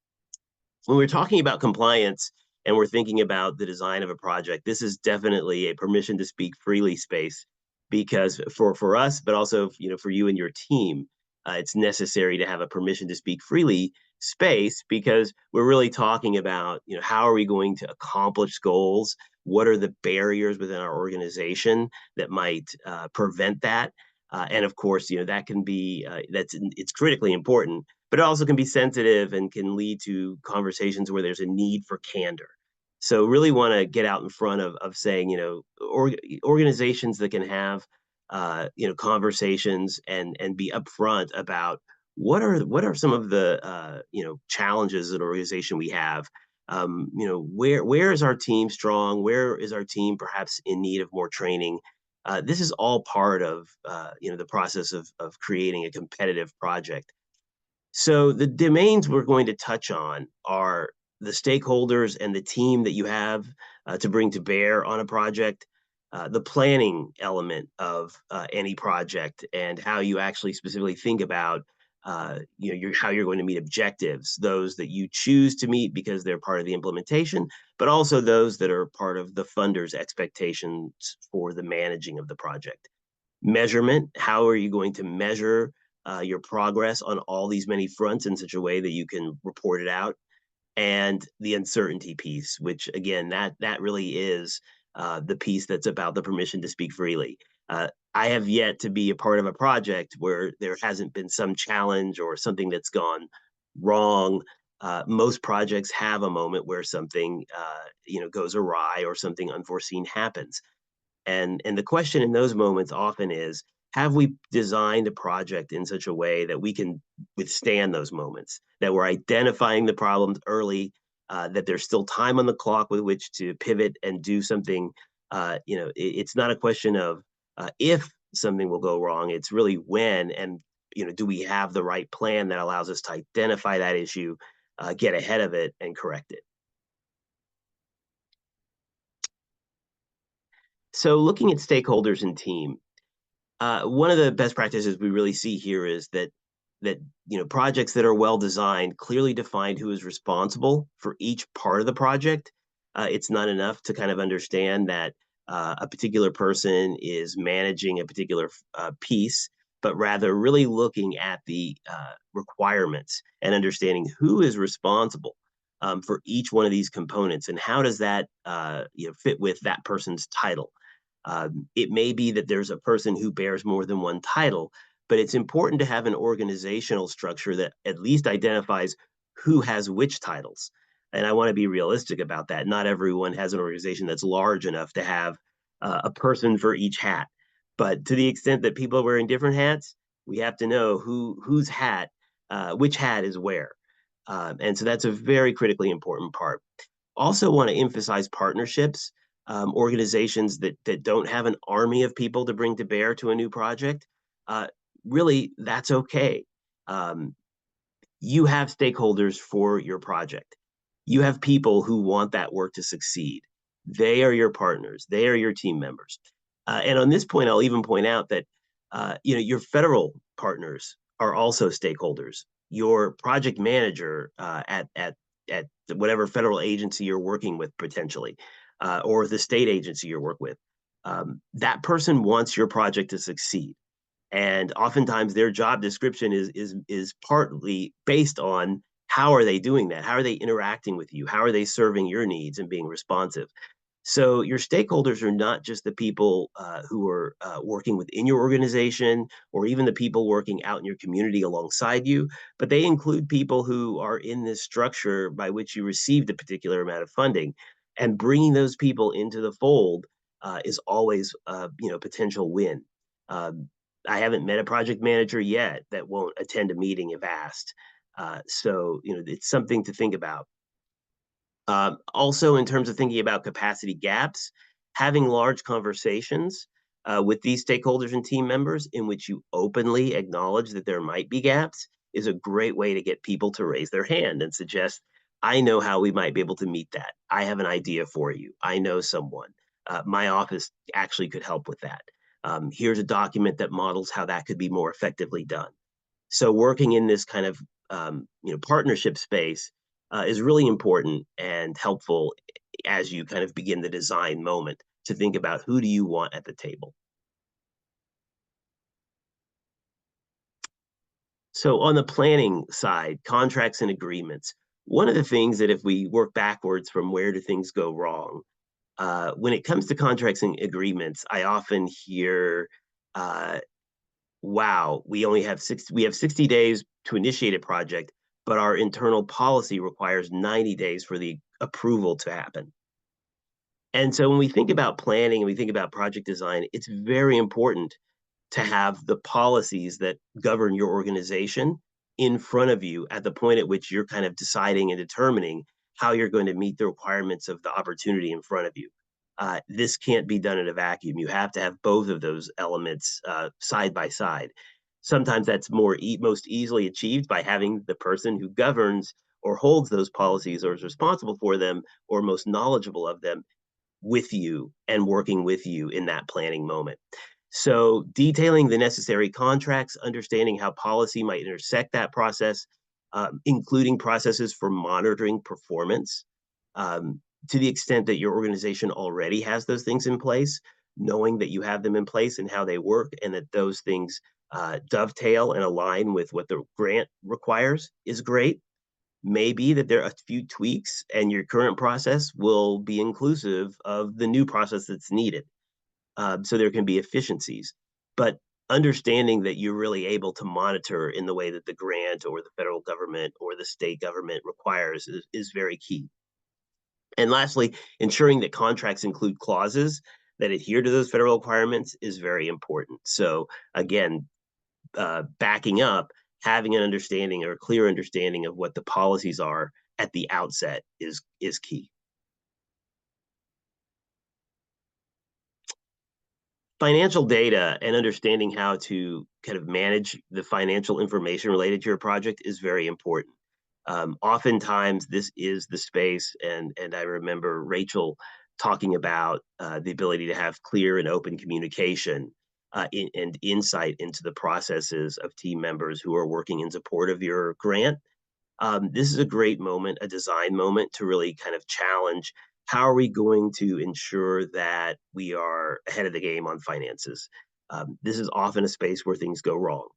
When we're talking about compliance and we're thinking about the design of a project, this is definitely a permission to speak freely space, because for us, but also for you and your team, it's necessary to have a permission to speak freely space, because we're really talking about how are we going to accomplish goals? What are the barriers within our organization that might prevent that? And of course, that can be it's critically important, but it also can be sensitive and can lead to conversations where there's a need for candor. So really want to get out in front of saying, organizations that can have conversations and be upfront about what are some of the challenges in an organization we have. Where is our team strong? Where is our team perhaps in need of more training? This is all part of the process of creating a competitive project. So the domains we're going to touch on are the stakeholders and the team that you have to bring to bear on a project, the planning element of any project, and how you actually specifically think about how you're going to meet objectives, those that you choose to meet because they're part of the implementation, but also those that are part of the funder's expectations for the managing of the project. Measurement, how are you going to measure your progress on all these many fronts in such a way that you can report it out? And the uncertainty piece, which again, that really is the piece that's about the permission to speak freely. I have yet to be a part of a project where there hasn't been some challenge or something that's gone wrong. Most projects have a moment where something goes awry or something unforeseen happens. And the question in those moments often is, have we designed a project in such a way that we can withstand those moments, that we're identifying the problems early, that there's still time on the clock with which to pivot and do something? It's not a question of if something will go wrong, it's really when, and do we have the right plan that allows us to identify that issue, get ahead of it, and correct it. So looking at stakeholders and team, one of the best practices we really see here is that projects that are well designed clearly define who is responsible for each part of the project. It's not enough to kind of understand that a particular person is managing a particular piece, but rather really looking at the requirements and understanding who is responsible for each one of these components and how does that fit with that person's title. It may be that there's a person who bears more than one title, but it's important to have an organizational structure that at least identifies who has which titles. And I want to be realistic about that. Not everyone has an organization that's large enough to have a person for each hat. But to the extent that people are wearing different hats, we have to know whose hat, which hat is where. And so that's a very critically important part. Also want to emphasize partnerships, organizations that don't have an army of people to bring to bear to a new project. Really, that's okay. You have stakeholders for your project. You have people who want that work to succeed. They are your partners. They are your team members. And on this point, I'll even point out that your federal partners are also stakeholders. Your project manager at whatever federal agency you're working with potentially, or the state agency you work with, that person wants your project to succeed. And oftentimes their job description is partly based on how are they doing that? How are they interacting with you? How are they serving your needs and being responsive? So your stakeholders are not just the people who are working within your organization or even the people working out in your community alongside you, but they include people who are in this structure by which you received a particular amount of funding. And bringing those people into the fold is always a potential win. I haven't met a project manager yet that won't attend a meeting if asked. So it's something to think about. Also, in terms of thinking about capacity gaps, having large conversations with these stakeholders and team members in which you openly acknowledge that there might be gaps is a great way to get people to raise their hand and suggest, I know how we might be able to meet that. I have an idea for you. I know someone. My office actually could help with that. Here's a document that models how that could be more effectively done. So working in this kind of partnership space is really important and helpful as you kind of begin the design moment to think about who do you want at the table. So on the planning side, contracts and agreements, one of the things that if we work backwards from where do things go wrong, when it comes to contracts and agreements, I often hear, wow, we have 60 days to initiate a project, but our internal policy requires 90 days for the approval to happen. And so when we think about planning and we think about project design, it's very important to have the policies that govern your organization in front of you at the point at which you're kind of deciding and determining how you're going to meet the requirements of the opportunity in front of you. This can't be done in a vacuum. You have to have both of those elements side by side. Sometimes that's most easily achieved by having the person who governs or holds those policies or is responsible for them or most knowledgeable of them with you and working with you in that planning moment. So detailing the necessary contracts, understanding how policy might intersect that process, including processes for monitoring performance, to the extent that your organization already has those things in place, knowing that you have them in place and how they work and that those things dovetail and align with what the grant requires is great. Maybe that there are a few tweaks and your current process will be inclusive of the new process that's needed. So there can be efficiencies, but understanding that you're really able to monitor in the way that the grant or the federal government or the state government requires is very key. And lastly, ensuring that contracts include clauses that adhere to those federal requirements is very important. So again, backing up, having an understanding or a clear understanding of what the policies are at the outset is key. Financial data and understanding how to kind of manage the financial information related to your project is very important. Oftentimes this is the space, and I remember Rachel talking about the ability to have clear and open communication and insight into the processes of team members who are working in support of your grant. This is a great moment, a design moment to really kind of challenge how are we going to ensure that we are ahead of the game on finances? This is often a space where things go wrong.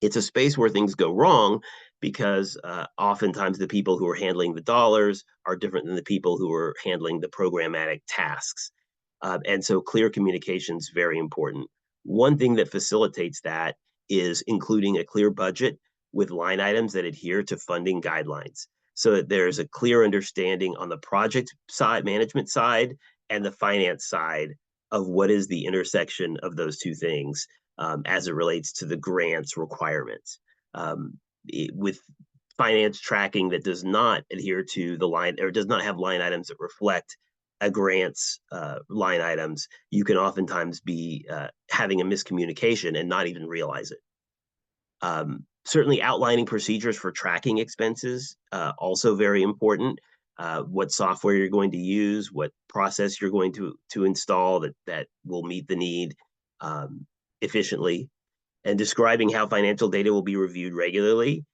It's a space where things go wrong because oftentimes the people who are handling the dollars are different than the people who are handling the programmatic tasks. And so clear communication is very important. One thing that facilitates that is including a clear budget with line items that adhere to funding guidelines so that there's a clear understanding on the project side, management side, and the finance side of what is the intersection of those two things as it relates to the grants requirements. With finance tracking that does not adhere to the line or does not have line items that reflect a grant's line items, you can oftentimes be having a miscommunication and not even realize it. Certainly outlining procedures for tracking expenses, also very important. What software you're going to use, what process you're going to install that will meet the need efficiently, and describing how financial data will be reviewed regularly,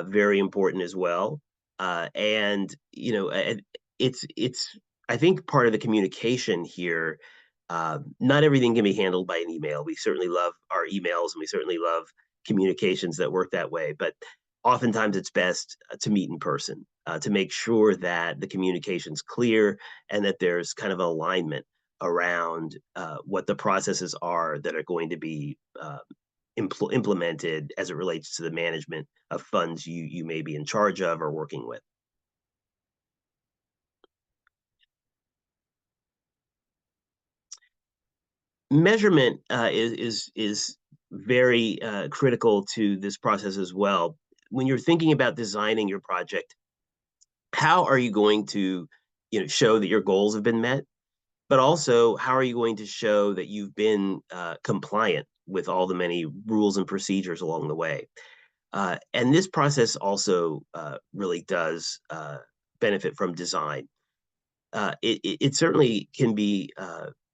very important as well. And you know, it's I think part of the communication here. Not everything can be handled by an email. We certainly love our emails, and we certainly love communications that work that way. But oftentimes, it's best to meet in person to make sure that the communication's clear and that there's kind of alignment around what the processes are that are going to be implemented as it relates to the management of funds you may be in charge of or working with. Measurement is very critical to this process as well. When you're thinking about designing your project, how are you going to show that your goals have been met? But also, how are you going to show that you've been compliant with all the many rules and procedures along the way? And this process also really does benefit from design. It certainly can be,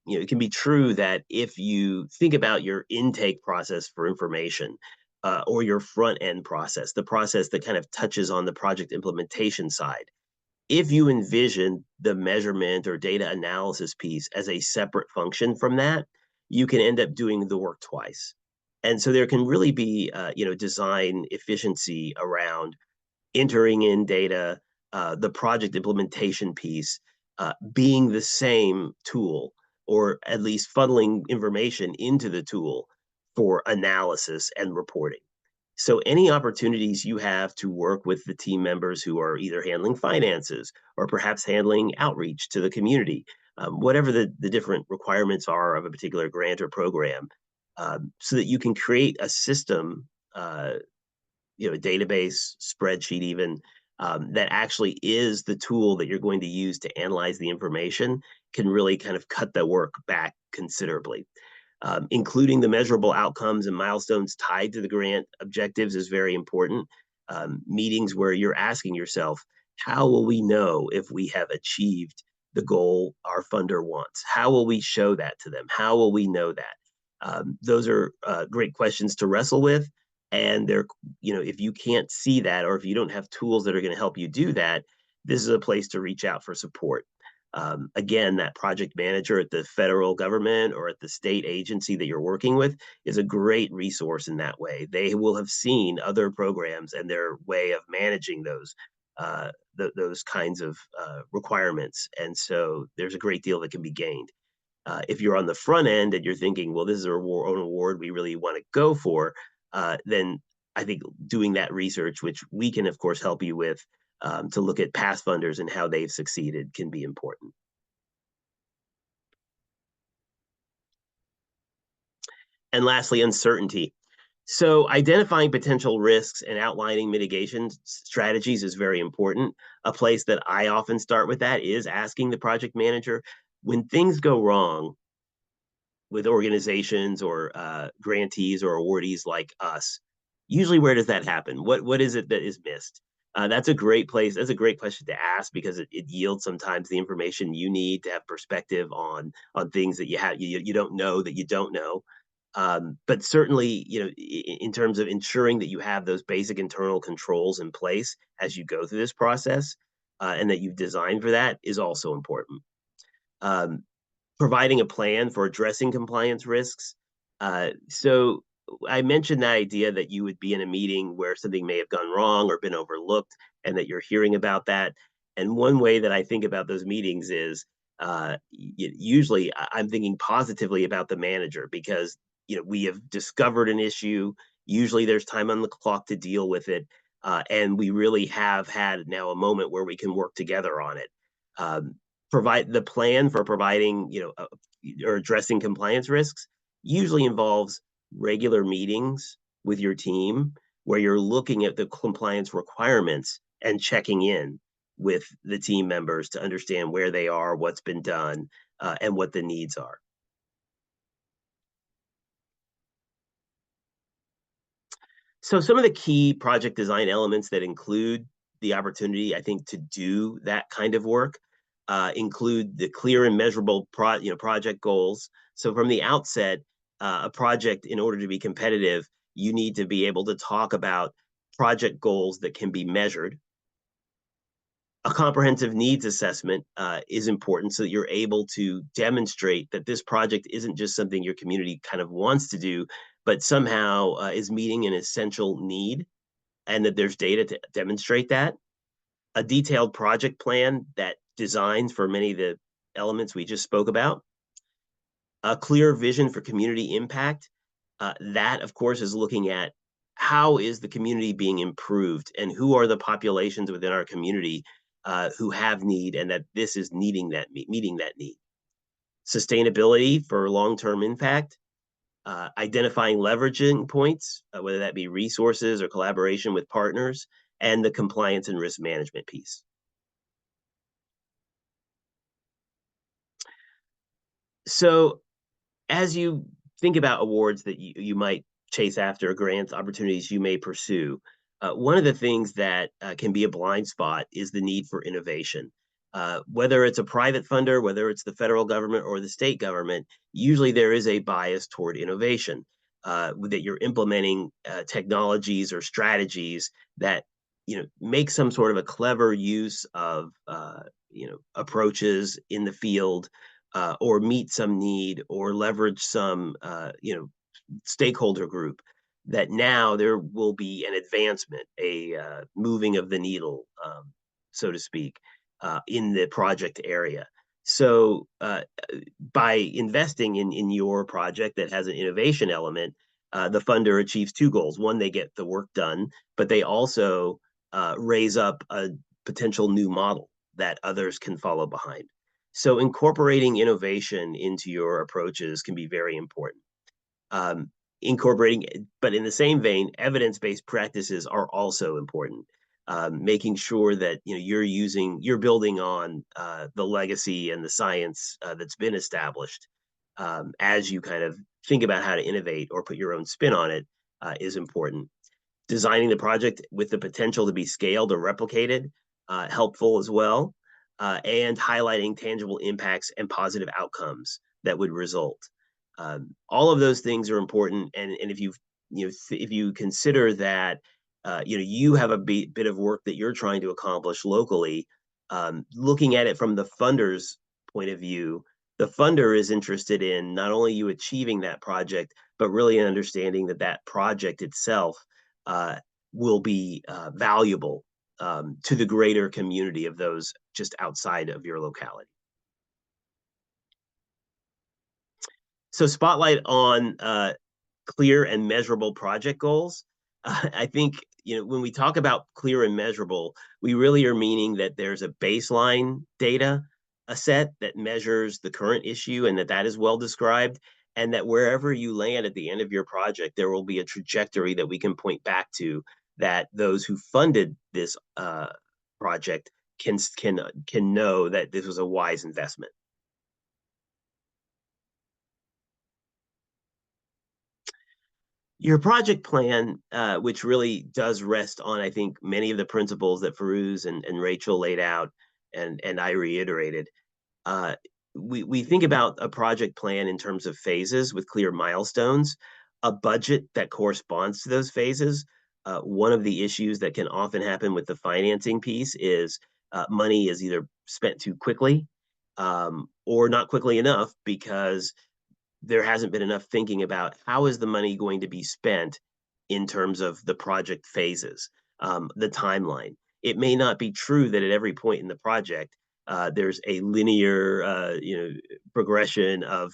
it can be true that if you think about your intake process for information or your front end process, the process that kind of touches on the project implementation side, if you envision the measurement or data analysis piece as a separate function from that, you can end up doing the work twice. And so there can really be, design efficiency around entering in data, the project implementation piece being the same tool, or at least funneling information into the tool for analysis and reporting. So any opportunities you have to work with the team members who are either handling finances or perhaps handling outreach to the community, whatever the different requirements are of a particular grant or program, so that you can create a system, a database, spreadsheet even, that actually is the tool that you're going to use to analyze the information, can really kind of cut the work back considerably. Including the measurable outcomes and milestones tied to the grant objectives is very important. Meetings where you're asking yourself, how will we know if we have achieved the goal our funder wants? How will we show that to them? How will we know that? Those are great questions to wrestle with. And they're, if you can't see that, or if you don't have tools that are going to help you do that, this is a place to reach out for support. Again, that project manager at the federal government or at the state agency that you're working with is a great resource in that way. They will have seen other programs and their way of managing those kinds of requirements. And so there's a great deal that can be gained. If you're on the front end and you're thinking, well, this is an award we really want to go for, then I think doing that research, which we can, of course, help you with, to look at past funders and how they've succeeded, can be important. And lastly, uncertainty. So identifying potential risks and outlining mitigation strategies is very important. A place that I often start with that is asking the project manager, when things go wrong with organizations or grantees or awardees like us, usually where does that happen? What is it that is missed? That's a great place. That's a great question to ask, because it yields sometimes the information you need to have perspective on things that you don't know that you don't know. But certainly, in terms of ensuring that you have those basic internal controls in place as you go through this process, and that you've designed for that, is also important. Providing a plan for addressing compliance risks So I mentioned that idea that you would be in a meeting where something may have gone wrong or been overlooked, and that you're hearing about that. And one way that I think about those meetings is usually I'm thinking positively about the manager, because we have discovered an issue. Usually there's time on the clock to deal with it, and we really have had now a moment where we can work together on it. Provide the plan for providing or addressing compliance risks usually involves regular meetings with your team where you're looking at the compliance requirements and checking in with the team members to understand where they are, what's been done, and what the needs are. So some of the key project design elements that include the opportunity, I think, to do that kind of work include the clear and measurable project goals. So from the outset, a project, in order to be competitive, you need to be able to talk about project goals that can be measured. A comprehensive needs assessment is important so that you're able to demonstrate that this project isn't just something your community kind of wants to do, but somehow is meeting an essential need, and that there's data to demonstrate that. A detailed project plan that designs for many of the elements we just spoke about. A clear vision for community impact. That, of course, is looking at how is the community being improved and who are the populations within our community who have need, and that this is meeting that need. Sustainability for long-term impact. Identifying leveraging points, whether that be resources or collaboration with partners, and the compliance and risk management piece. So as you think about awards that you might chase after, grants, opportunities you may pursue, one of the things that can be a blind spot is the need for innovation. Whether it's a private funder, whether it's the federal government or the state government, usually there is a bias toward innovation, that you're implementing technologies or strategies that make some sort of a clever use of approaches in the field, or meet some need or leverage some stakeholder group, that now there will be an advancement, a moving of the needle, so to speak, in the project area. So by investing in your project that has an innovation element, the funder achieves two goals. One, they get the work done, but they also raise up a potential new model that others can follow behind. So incorporating innovation into your approaches can be very important. Incorporating, but in the same vein, evidence-based practices are also important. Making sure that you're building on the legacy and the science that's been established, as you kind of think about how to innovate or put your own spin on it, is important. Designing the project with the potential to be scaled or replicated, helpful as well, and highlighting tangible impacts and positive outcomes that would result. All of those things are important, and if you consider that you have a bit of work that you're trying to accomplish locally, looking at it from the funder's point of view, the funder is interested in not only you achieving that project, but really understanding that that project itself will be valuable to the greater community of those just outside of your locality. So spotlight on clear and measurable project goals. I think when we talk about clear and measurable, we really are meaning that there's a baseline data, a set that measures the current issue, and that is well described, and that wherever you land at the end of your project, there will be a trajectory that we can point back to, that those who funded this project can know that this was a wise investment. Your project plan, which really does rest on, I think, many of the principles that Firuz and Rachel laid out, and I reiterated. We think about a project plan in terms of phases with clear milestones, a budget that corresponds to those phases. One of the issues that can often happen with the financing piece is money is either spent too quickly or not quickly enough, because there hasn't been enough thinking about how is the money going to be spent in terms of the project phases, the timeline. It may not be true that at every point in the project, there's a linear, progression of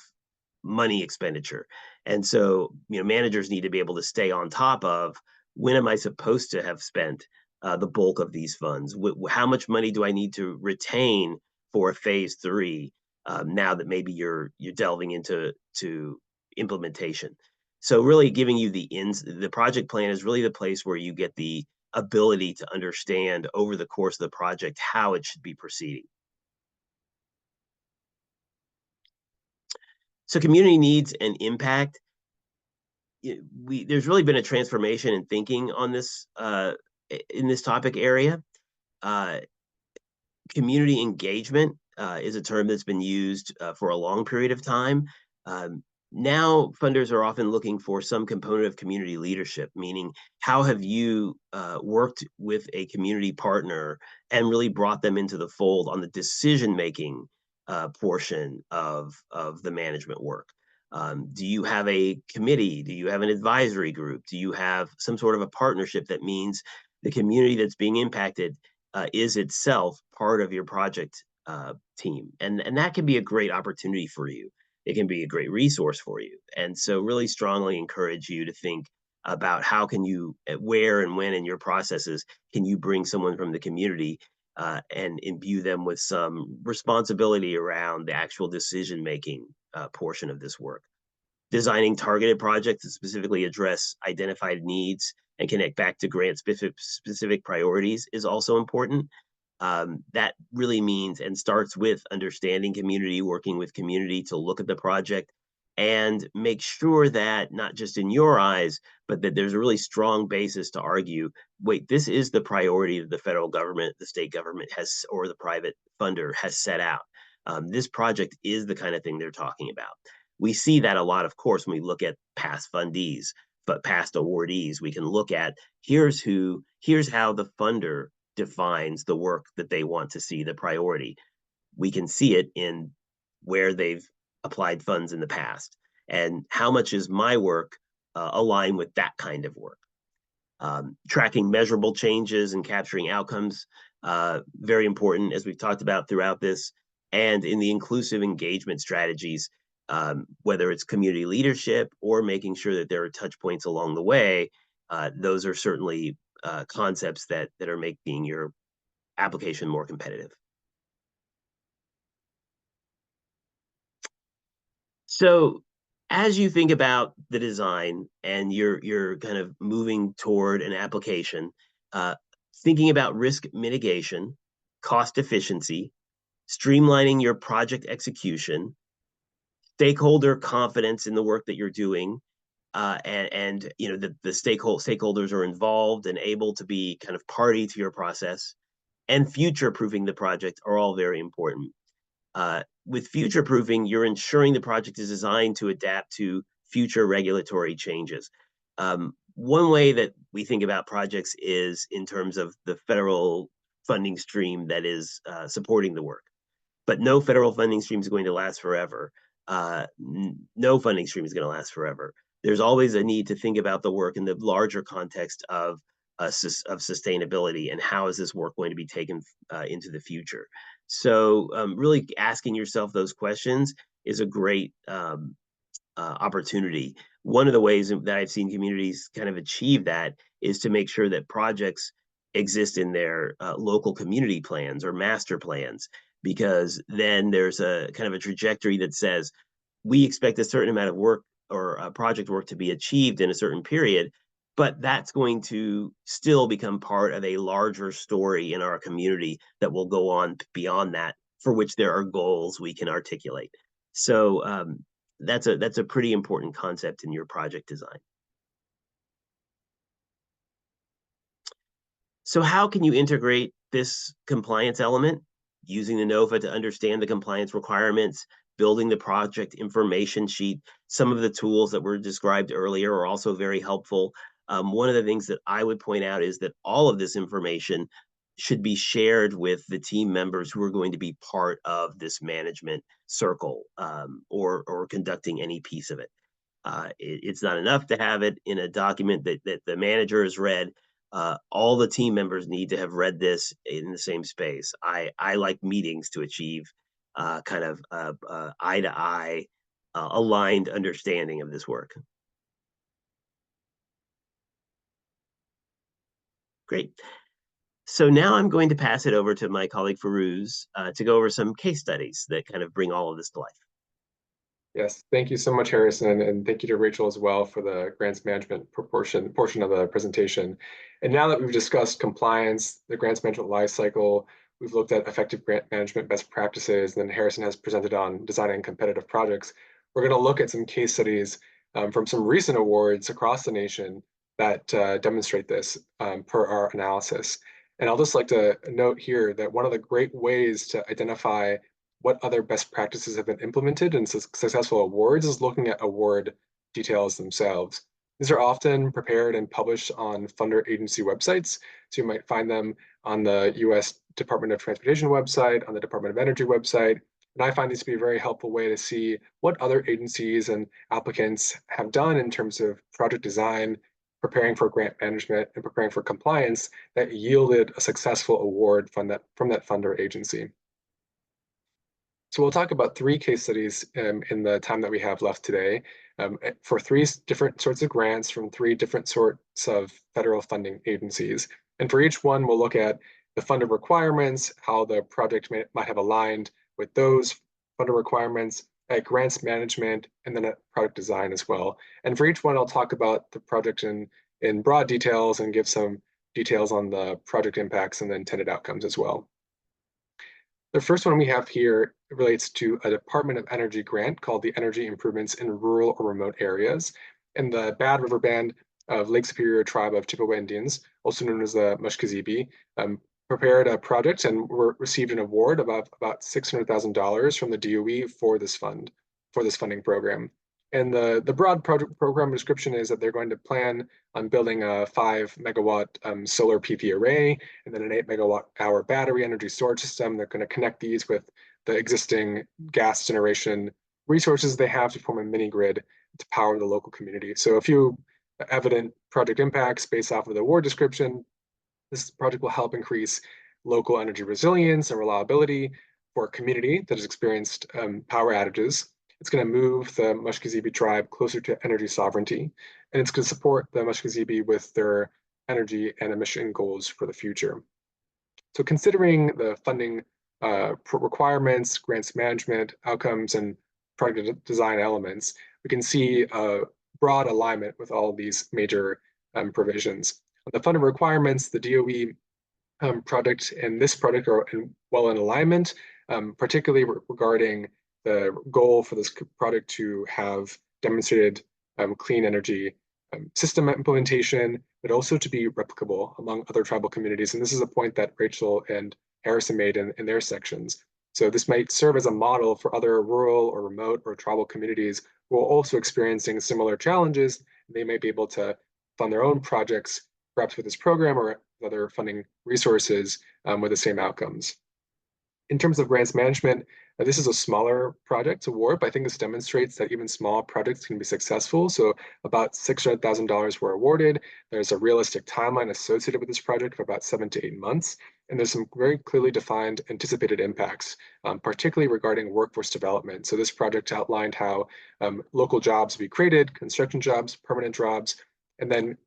money expenditure. And so, managers need to be able to stay on top of when am I supposed to have spent the bulk of these funds? How much money do I need to retain for phase 3? Now that maybe you're delving into implementation. So really giving you the project plan is really the place where you get the ability to understand over the course of the project how it should be proceeding. So community needs and impact. There's really been a transformation in thinking on this in this topic area. Community engagement is a term that's been used for a long period of time. Now funders are often looking for some component of community leadership, meaning how have you worked with a community partner and really brought them into the fold on the decision-making portion of the management work? Do you have a committee? Do you have an advisory group? Do you have some sort of a partnership that means the community that's being impacted is itself part of your project team? And that can be a great opportunity for you. It can be a great resource for you. And so really strongly encourage you to think about how can you, where and when in your processes, can you bring someone from the community and imbue them with some responsibility around the actual decision-making portion of this work. Designing targeted projects that specifically address identified needs and connect back to grant specific priorities is also important. That really means and starts with understanding community, working with community to look at the project and make sure that not just in your eyes, but that there's a really strong basis to argue, wait, this is the priority that the federal government, the state government has, or the private funder has set out. This project is the kind of thing they're talking about. We see that a lot, of course, when we look at past fundees, but past awardees, we can look at here's how the funder defines the work that they want to see the priority. We can see it in where they've applied funds in the past and how much is my work align with that kind of work. Tracking measurable changes and capturing outcomes, very important as we've talked about throughout this. And in the inclusive engagement strategies, whether it's community leadership or making sure that there are touch points along the way, those are certainly concepts that are making your application more competitive. So as you think about the design and you're kind of moving toward an application, thinking about risk mitigation, cost efficiency, streamlining your project execution, stakeholder confidence in the work that you're doing, and the stakeholders are involved and able to be kind of party to your process, and future-proofing the project are all very important. With future-proofing, you're ensuring the project is designed to adapt to future regulatory changes. One way that we think about projects is in terms of the federal funding stream that is supporting the work. But no federal funding stream is going to last forever. No funding stream is going to last forever. There's always a need to think about the work in the larger context of sustainability and how is this work going to be taken into the future. So really asking yourself those questions is a great opportunity. One of the ways that I've seen communities kind of achieve that is to make sure that projects exist in their local community plans or master plans, because then there's a kind of a trajectory that says we expect a certain amount of work or project work to be achieved in a certain period, but that's going to still become part of a larger story in our community that will go on beyond that, for which there are goals we can articulate. So that's a pretty important concept in your project design. So how can you integrate this compliance element? Using the NOFA to understand the compliance requirements, building the project information sheet. Some of the tools that were described earlier are also very helpful. One of the things that I would point out is that all of this information should be shared with the team members who are going to be part of this management circle, or conducting any piece of it. It's not enough to have it in a document that the manager has read. All the team members need to have read this in the same space. I like meetings to achieve kind of eye to eye aligned understanding of this work. Great. So now I'm going to pass it over to my colleague Firuz to go over some case studies that kind of bring all of this to life. Yes, thank you so much, Harrison, and thank you to Rachel as well for the grants management portion of the presentation. And now that we've discussed compliance, the grants management lifecycle, we've looked at effective grant management best practices, and then Harrison has presented on designing competitive projects. We're going to look at some case studies from some recent awards across the nation that demonstrate this per our analysis. And I'll just like to note here that one of the great ways to identify what other best practices have been implemented in successful awards is looking at award details themselves. These are often prepared and published on funder agency websites. So you might find them on the US Department of Transportation website, on the Department of Energy website. And I find these to be a very helpful way to see what other agencies and applicants have done in terms of project design, preparing for grant management, and preparing for compliance that yielded a successful award from that funder agency. So we'll talk about 3 case studies in the time that we have left today for 3 different sorts of grants from 3 different sorts of federal funding agencies. And for each one, we'll look at the funder requirements, how the project might have aligned with those funder requirements, at grants management, and then at product design as well. And for each one, I'll talk about the project in broad details and give some details on the project impacts and the intended outcomes as well. The first one we have here relates to a Department of Energy grant called the Energy Improvements in Rural or Remote Areas. In the Bad River Band of Lake Superior Tribe of Chippewa Indians, also known as the Mushkegee, prepared a project and received an award of about $600,000 from the DOE for this funding program. And the broad project program description is that they're going to plan on building a 5 megawatt solar PV array and then an 8 megawatt hour battery energy storage system. They're going to connect these with the existing gas generation resources they have to form a mini grid to power the local community. So a few evident project impacts based off of the award description. This project will help increase local energy resilience and reliability for a community that has experienced power outages. It's going to move the Mushkegee tribe closer to energy sovereignty, and it's going to support the Mushkegee with their energy and emission goals for the future. So considering the funding requirements, grants management, outcomes, and project design elements, we can see a broad alignment with all of these major provisions. On the funding requirements, the DOE project and this project are well in alignment, particularly regarding the goal for this project to have demonstrated clean energy system implementation, but also to be replicable among other tribal communities. And this is a point that Rachel and Harrison made in their sections. So this might serve as a model for other rural or remote or tribal communities who are also experiencing similar challenges. They might be able to fund their own projects, perhaps with this program or other funding resources with the same outcomes. In terms of grants management, this is a smaller project award, but I think this demonstrates that even small projects can be successful. So about $600,000 were awarded. There's a realistic timeline associated with this project of about 7 to 8 months. And there's some very clearly defined anticipated impacts, particularly regarding workforce development. So this project outlined how local jobs be created, construction jobs, permanent jobs, and then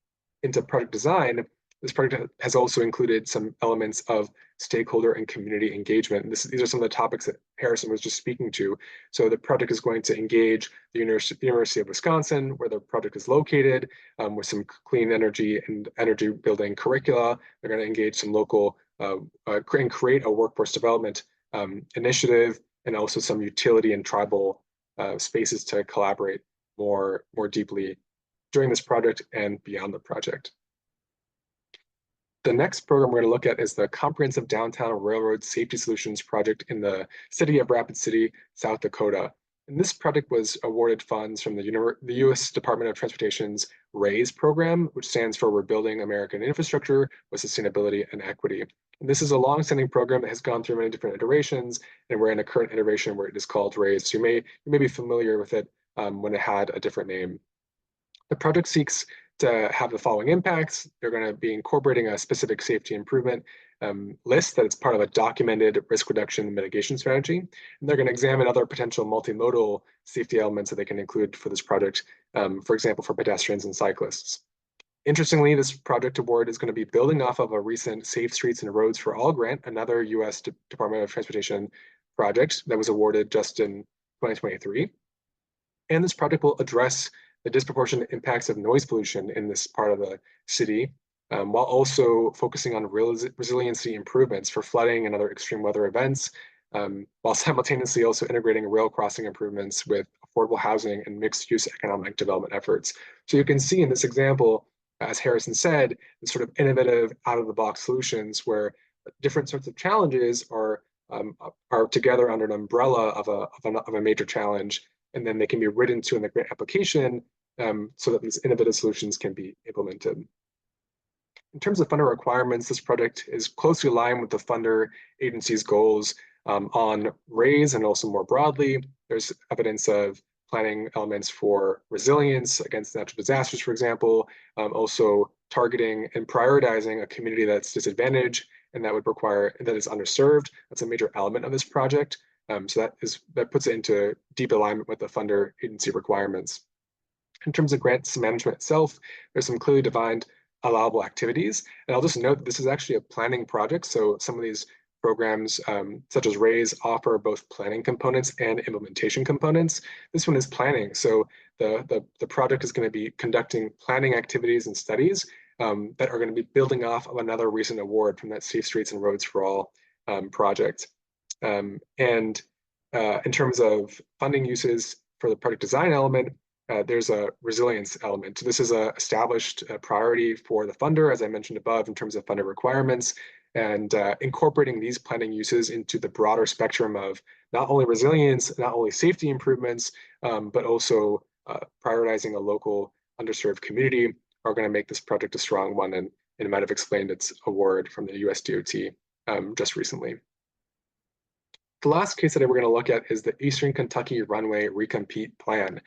into project design. This project has also included some elements of stakeholder and community engagement. These are some of the topics that Harrison was just speaking to. So the project is going to engage the University of Wisconsin, where the project is located, with some clean energy and energy building curricula. They're going to engage some local and create a workforce development initiative, and also some utility and tribal spaces to collaborate more deeply during this project and beyond the project. The next program we're going to look at is the Comprehensive Downtown Railroad Safety Solutions Project in the city of Rapid City, South Dakota. And this project was awarded funds from the U.S. Department of Transportation's RAISE program, which stands for Rebuilding American Infrastructure with Sustainability and Equity. And this is a long-standing program that has gone through many different iterations, and we're in a current iteration where it is called RAISE. So you may be familiar with it when it had a different name. The project seeks to have the following impacts. They're going to be incorporating a specific safety improvement list that is part of a documented risk reduction mitigation strategy. And they're going to examine other potential multimodal safety elements that they can include for this project, for example, for pedestrians and cyclists. Interestingly, this project award is going to be building off of a recent Safe Streets and Roads for All grant, another U.S. Department of Transportation project that was awarded just in 2023. And this project will address the disproportionate impacts of noise pollution in this part of the city, while also focusing on resiliency improvements for flooding and other extreme weather events, while simultaneously also integrating rail crossing improvements with affordable housing and mixed-use economic development efforts. So you can see in this example, as Harrison said, the sort of innovative out-of-the-box solutions where different sorts of challenges are together under an umbrella of a major challenge, and then they can be written to in the grant application so that these innovative solutions can be implemented. In terms of funder requirements, this project is closely aligned with the funder agency's goals on RAISE and also more broadly. There's evidence of planning elements for resilience against natural disasters, for example, also targeting and prioritizing a community that's disadvantaged and that is underserved. That's a major element of this project. So that puts it into deep alignment with the funder agency requirements. In terms of grants management itself, there's some clearly defined allowable activities. And I'll just note that this is actually a planning project. So some of these programs, such as RAISE, offer both planning components and implementation components. This one is planning. So the project is going to be conducting planning activities and studies that are going to be building off of another recent award from that Safe Streets and Roads for All project. And in terms of funding uses for the project design element, there's a resilience element. So this is an established priority for the funder, as I mentioned above, in terms of funder requirements, and incorporating these planning uses into the broader spectrum of not only resilience, not only safety improvements, but also prioritizing a local underserved community are going to make this project a strong one, and it might have explained its award from the US DOT just recently. The last case study we're going to look at is the Eastern Kentucky Runway Recompete Plan.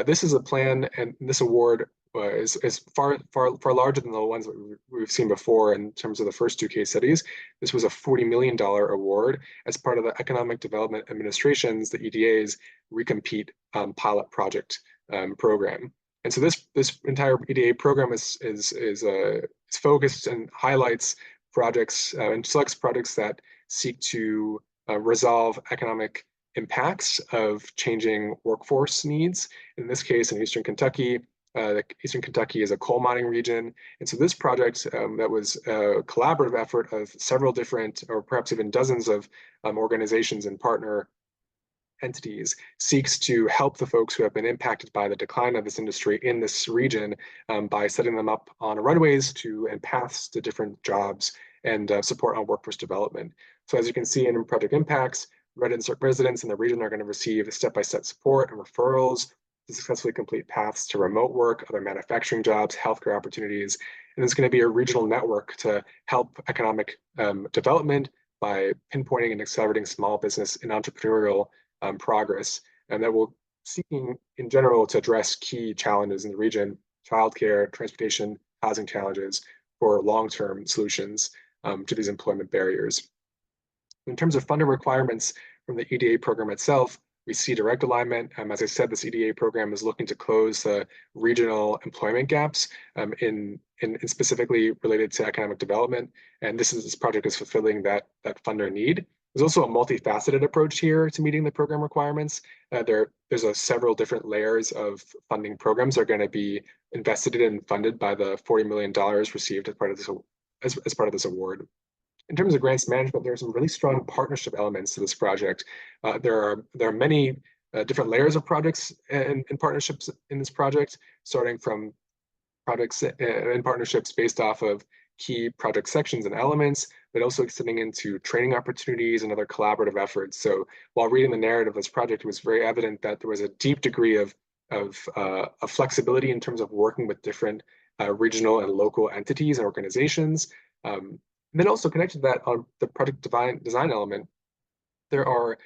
This is a plan, and this award is far larger than the ones that we've seen before in terms of the first two case studies. This was a $40 million award as part of the Economic Development Administration's, the EDA's, Recompete pilot project program. And so this entire EDA program is focused and highlights projects and selects projects that seek to resolve economic impacts of changing workforce needs. In this case, in Eastern Kentucky, Eastern Kentucky is a coal mining region. And so this project that was a collaborative effort of several different, or perhaps even dozens of organizations and partner entities, seeks to help the folks who have been impacted by the decline of this industry in this region by setting them up on runways and paths to different jobs and support on workforce development. So as you can see in project impacts, residents in the region are going to receive step-by-step support and referrals to successfully complete paths to remote work, other manufacturing jobs, healthcare opportunities. And there's going to be a regional network to help economic development by pinpointing and accelerating small business and entrepreneurial progress. And that will seeking in general to address key challenges in the region, childcare, transportation, housing challenges for long-term solutions to these employment barriers. In terms of funding requirements from the EDA program itself, we see direct alignment. As I said, this EDA program is looking to close the regional employment gaps in specifically related to economic development. And this project is fulfilling that funder need. There's also a multifaceted approach here to meeting the program requirements. There's several different layers of funding programs that are going to be invested in and funded by the $40 million received as part of this award. In terms of grants management, there are some really strong partnership elements to this project. There are many different layers of projects and partnerships in this project, starting from projects and partnerships based off of key project sections and elements, but also extending into training opportunities and other collaborative efforts. So while reading the narrative of this project, it was very evident that there was a deep degree of flexibility in terms of working with different regional and local entities and organizations. And then also connected to that on the project design element, there are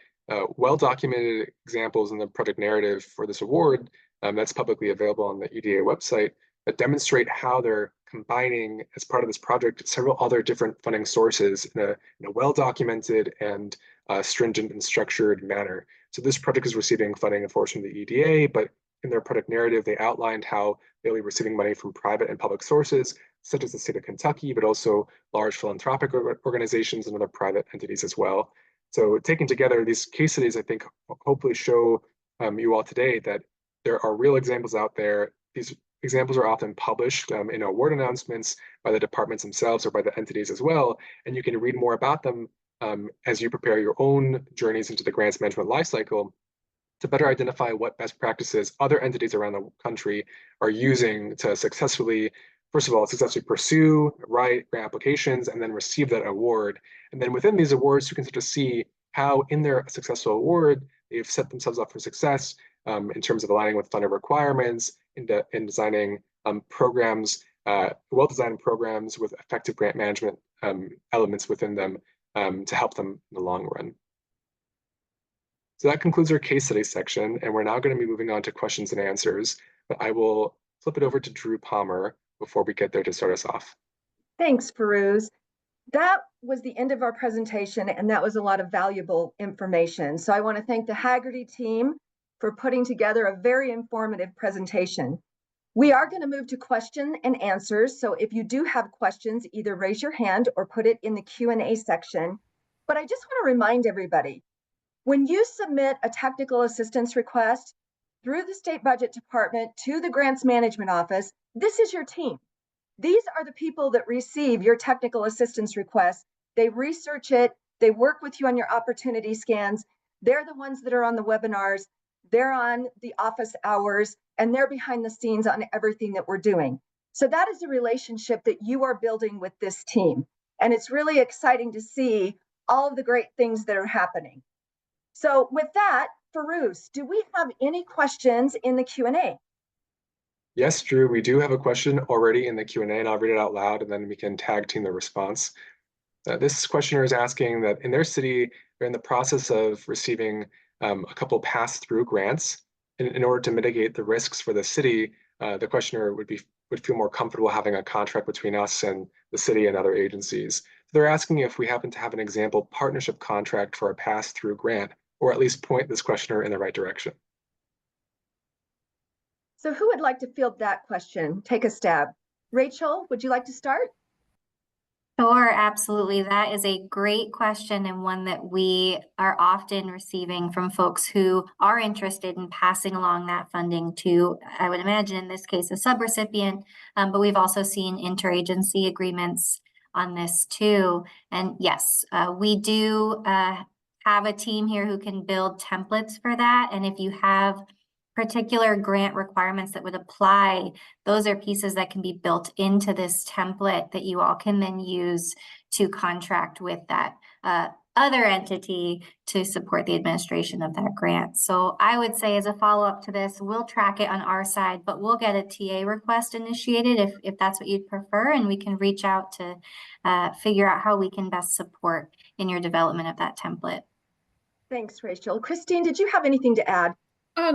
well-documented examples in the project narrative for this award that's publicly available on the EDA website that demonstrate how they're combining, as part of this project, several other different funding sources in a well-documented and stringent and structured manner. So this project is receiving funding, of course, from the EDA, but in their project narrative, they outlined how they'll be receiving money from private and public sources, such as the state of Kentucky, but also large philanthropic organizations and other private entities as well. So taken together, these case studies, I think, hopefully show you all today that there are real examples out there. These examples are often published in award announcements by the departments themselves or by the entities as well, and you can read more about them as you prepare your own journeys into the grants management lifecycle to better identify what best practices other entities around the country are using to successfully, first of all, successfully pursue, write grant applications, and then receive that award. And then within these awards, you can start to see how in their successful award, they've set themselves up for success in terms of aligning with funder requirements, in designing programs, well-designed programs with effective grant management elements within them to help them in the long run. So that concludes our case study section, and we're now going to be moving on to questions and answers. But I will flip it over to Drew Palmer before we get there to start us off. Thanks, Firuz. That was the end of our presentation, and that was a lot of valuable information. So I want to thank the Hagerty team for putting together a very informative presentation. We are going to move to question and answers. So if you do have questions, either raise your hand or put it in the Q&A section. But I just want to remind everybody, when you submit a technical assistance request through the State Budget Department to the Grants Management Office, this is your team. These are the people that receive your technical assistance request. They research it, they work with you on your opportunity scans. They're the ones that are on the webinars, they're on the office hours, and they're behind the scenes on everything that we're doing. So that is a relationship that you are building with this team. And it's really exciting to see all of the great things that are happening. So with that, Firuz, do we have any questions in the Q&A? Yes, Drew, we do have a question already in the Q&A, and I'll read it out loud, and then we can tag team the response. This questioner is asking that in their city, they're in the process of receiving a couple pass-through grants. In order to mitigate the risks for the city, the questioner would feel more comfortable having a contract between us and the city and other agencies. They're asking if we happen to have an example partnership contract for a pass-through grant, or at least point this questioner in the right direction. So who would like to field that question? Take a stab. Rachel, would you like to start? Sure, absolutely. That is a great question, and one that we are often receiving from folks who are interested in passing along that funding to, I would imagine in this case, a subrecipient, but we've also seen interagency agreements on this too. And yes, we do have a team here who can build templates for that. And if you have particular grant requirements that would apply, those are pieces that can be built into this template that you all can then use to contract with that other entity to support the administration of that grant. So I would say, as a follow-up to this, we'll track it on our side, but we'll get a TA request initiated if that's what you'd prefer, and we can reach out to figure out how we can best support in your development of that template. Thanks, Rachel. Christine, did you have anything to add?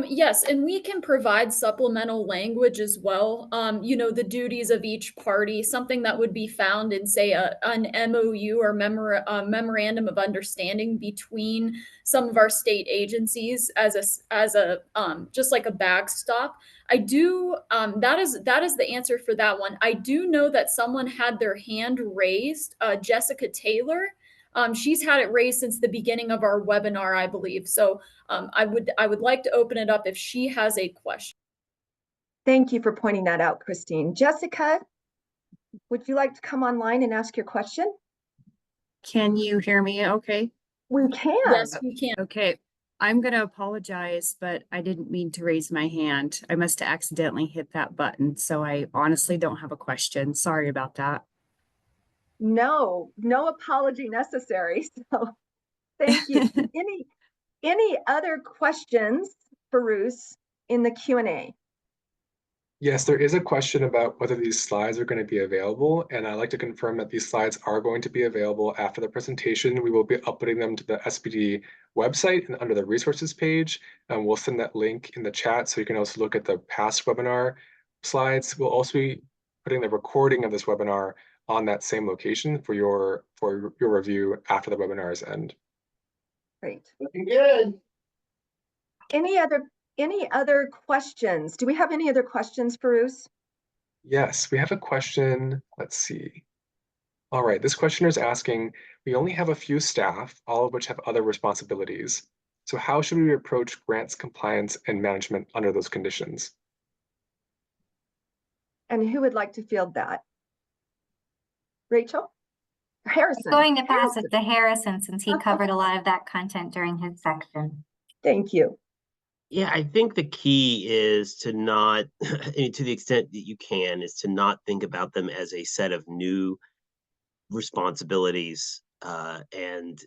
Yes, and we can provide supplemental language as well. You know, the duties of each party, something that would be found in, say, an MOU or memorandum of understanding between some of our state agencies as a just like a backstop. I do. That is the answer for that one. I do know that someone had their hand raised. Jessica Taylor. She's had it raised since the beginning of our webinar, I believe. So I would like to open it up if she has a question. Thank you for pointing that out, Christine. Jessica, would you like to come online and ask your question? Can you hear me okay? We can. Yes, we can. Okay, I'm going to apologize, but I didn't mean to raise my hand. I must have accidentally hit that button, so I honestly don't have a question. Sorry about that. No apology necessary. So thank you. Any other questions for Bruce in the Q&A? Yes, there is a question about whether these slides are going to be available, and I'd like to confirm that these slides are going to be available after the presentation. We will be uploading them to the SBD website and under the resources page, and we'll send that link in the chat so you can also look at the past webinar slides. We'll also be putting the recording of this webinar on that same location for your review after the webinar's end. Great. Looking good. Any other questions? Do we have any other questions for Bruce? Yes, we have a question. Let's see. All right, this questioner is asking, we only have a few staff, all of which have other responsibilities. So how should we approach grants compliance and management under those conditions? And who would like to field that? Rachel? Harrison? Going to pass it to Harrison since he covered a lot of that content during his section. Thank you. Yeah, I think the key is to not, to the extent that you can, is to not think about them as a set of new responsibilities and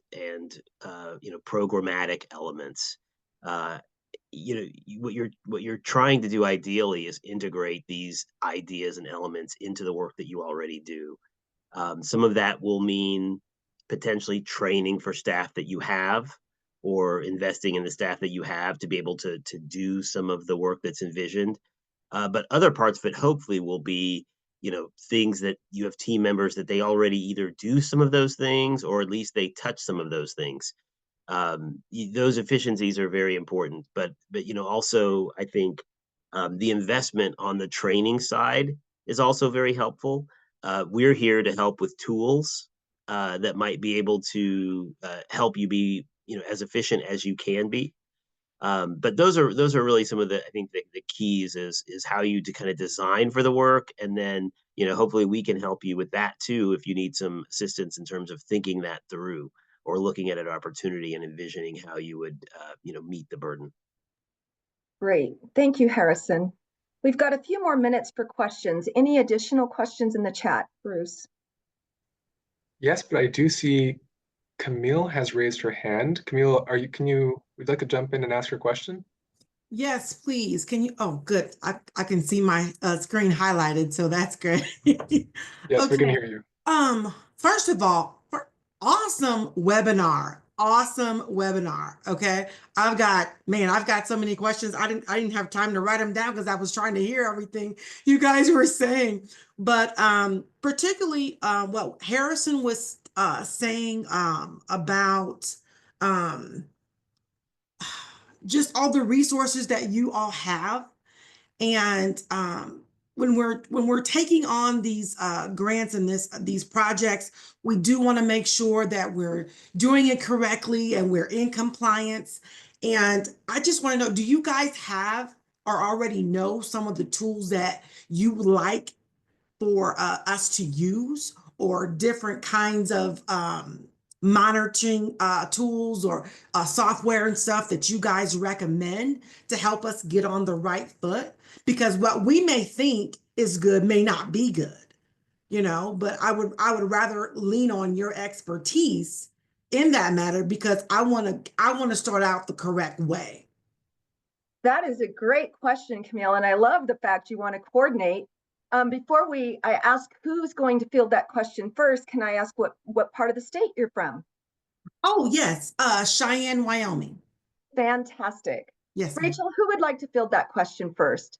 programmatic elements. What you're trying to do ideally is integrate these ideas and elements into the work that you already do. Some of that will mean potentially training for staff that you have, or investing in the staff that you have to be able to do some of the work that's envisioned. But other parts of it hopefully will be, things that you have team members that they already either do some of those things, or at least they touch some of those things. Those efficiencies are very important, but also I think the investment on the training side is also very helpful. We're here to help with tools that might be able to help you be as efficient as you can be. But those are really some of the, I think the keys is how you to kind of design for the work, and then hopefully we can help you with that too if you need some assistance in terms of thinking that through, or looking at an opportunity and envisioning how you would meet the burden. Great. Thank you, Harrison. We've got a few more minutes for questions. Any additional questions in the chat, Bruce? Yes, but I do see Camille has raised her hand. Camille, would you like to jump in and ask your question? Yes, please. Can you? Oh, good. I can see my screen highlighted, so that's good. Yes, Okay. we can hear you. First of all, awesome webinar. Awesome webinar. Okay. I've got so many questions. I didn't have time to write them down because I was trying to hear everything you guys were saying. But particularly what Harrison was saying about just all the resources that you all have. And when we're taking on these grants and these projects, we do want to make sure that we're doing it correctly and we're in compliance. And I just want to know, do you guys have or already know some of the tools that you would like for us to use, or different kinds of monitoring tools or software and stuff that you guys recommend to help us get on the right foot? Because what we may think is good may not be good, but I would rather lean on your expertise in that matter, because I want to start out the correct way. That is a great question, Camille, and I love the fact you want to coordinate. Before I ask who's going to field that question first, can I ask what part of the state you're from? Oh, yes, Cheyenne, Wyoming. Fantastic. Yes, ma'am. Rachel, who would like to field that question first?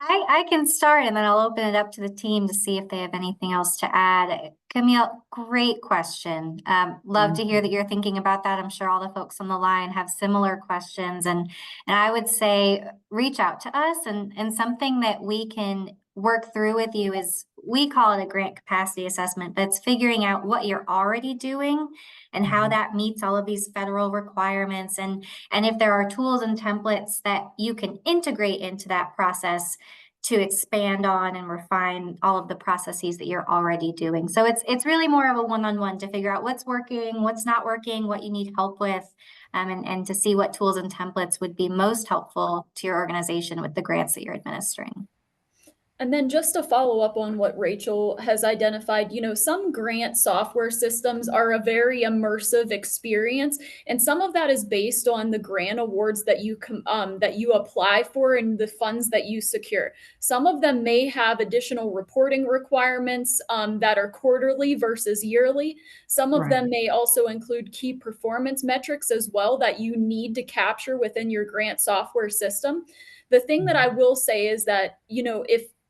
I can start, and then I'll open it up to the team to see if they have anything else to add. Camille, great question. Love to hear that you're thinking about that. I'm sure all the folks on the line have similar questions, and I would say reach out to us, and something that we can work through with you is, we call it a grant capacity assessment, but it's figuring out what you're already doing and how that meets all of these federal requirements, and if there are tools and templates that you can integrate into that process to expand on and refine all of the processes that you're already doing. So it's really more of a one-on-one to figure out what's working, what's not working, what you need help with, and to see what tools and templates would be most helpful to your organization with the grants that you're administering. And then just to follow up on what Rachel has identified, some grant software systems are a very immersive experience, and some of that is based on the grant awards that you apply for and the funds that you secure. Some of them may have additional reporting requirements that are quarterly versus yearly. Some of them may also include key performance metrics as well that you need to capture within your grant software system. The thing that I will say is that,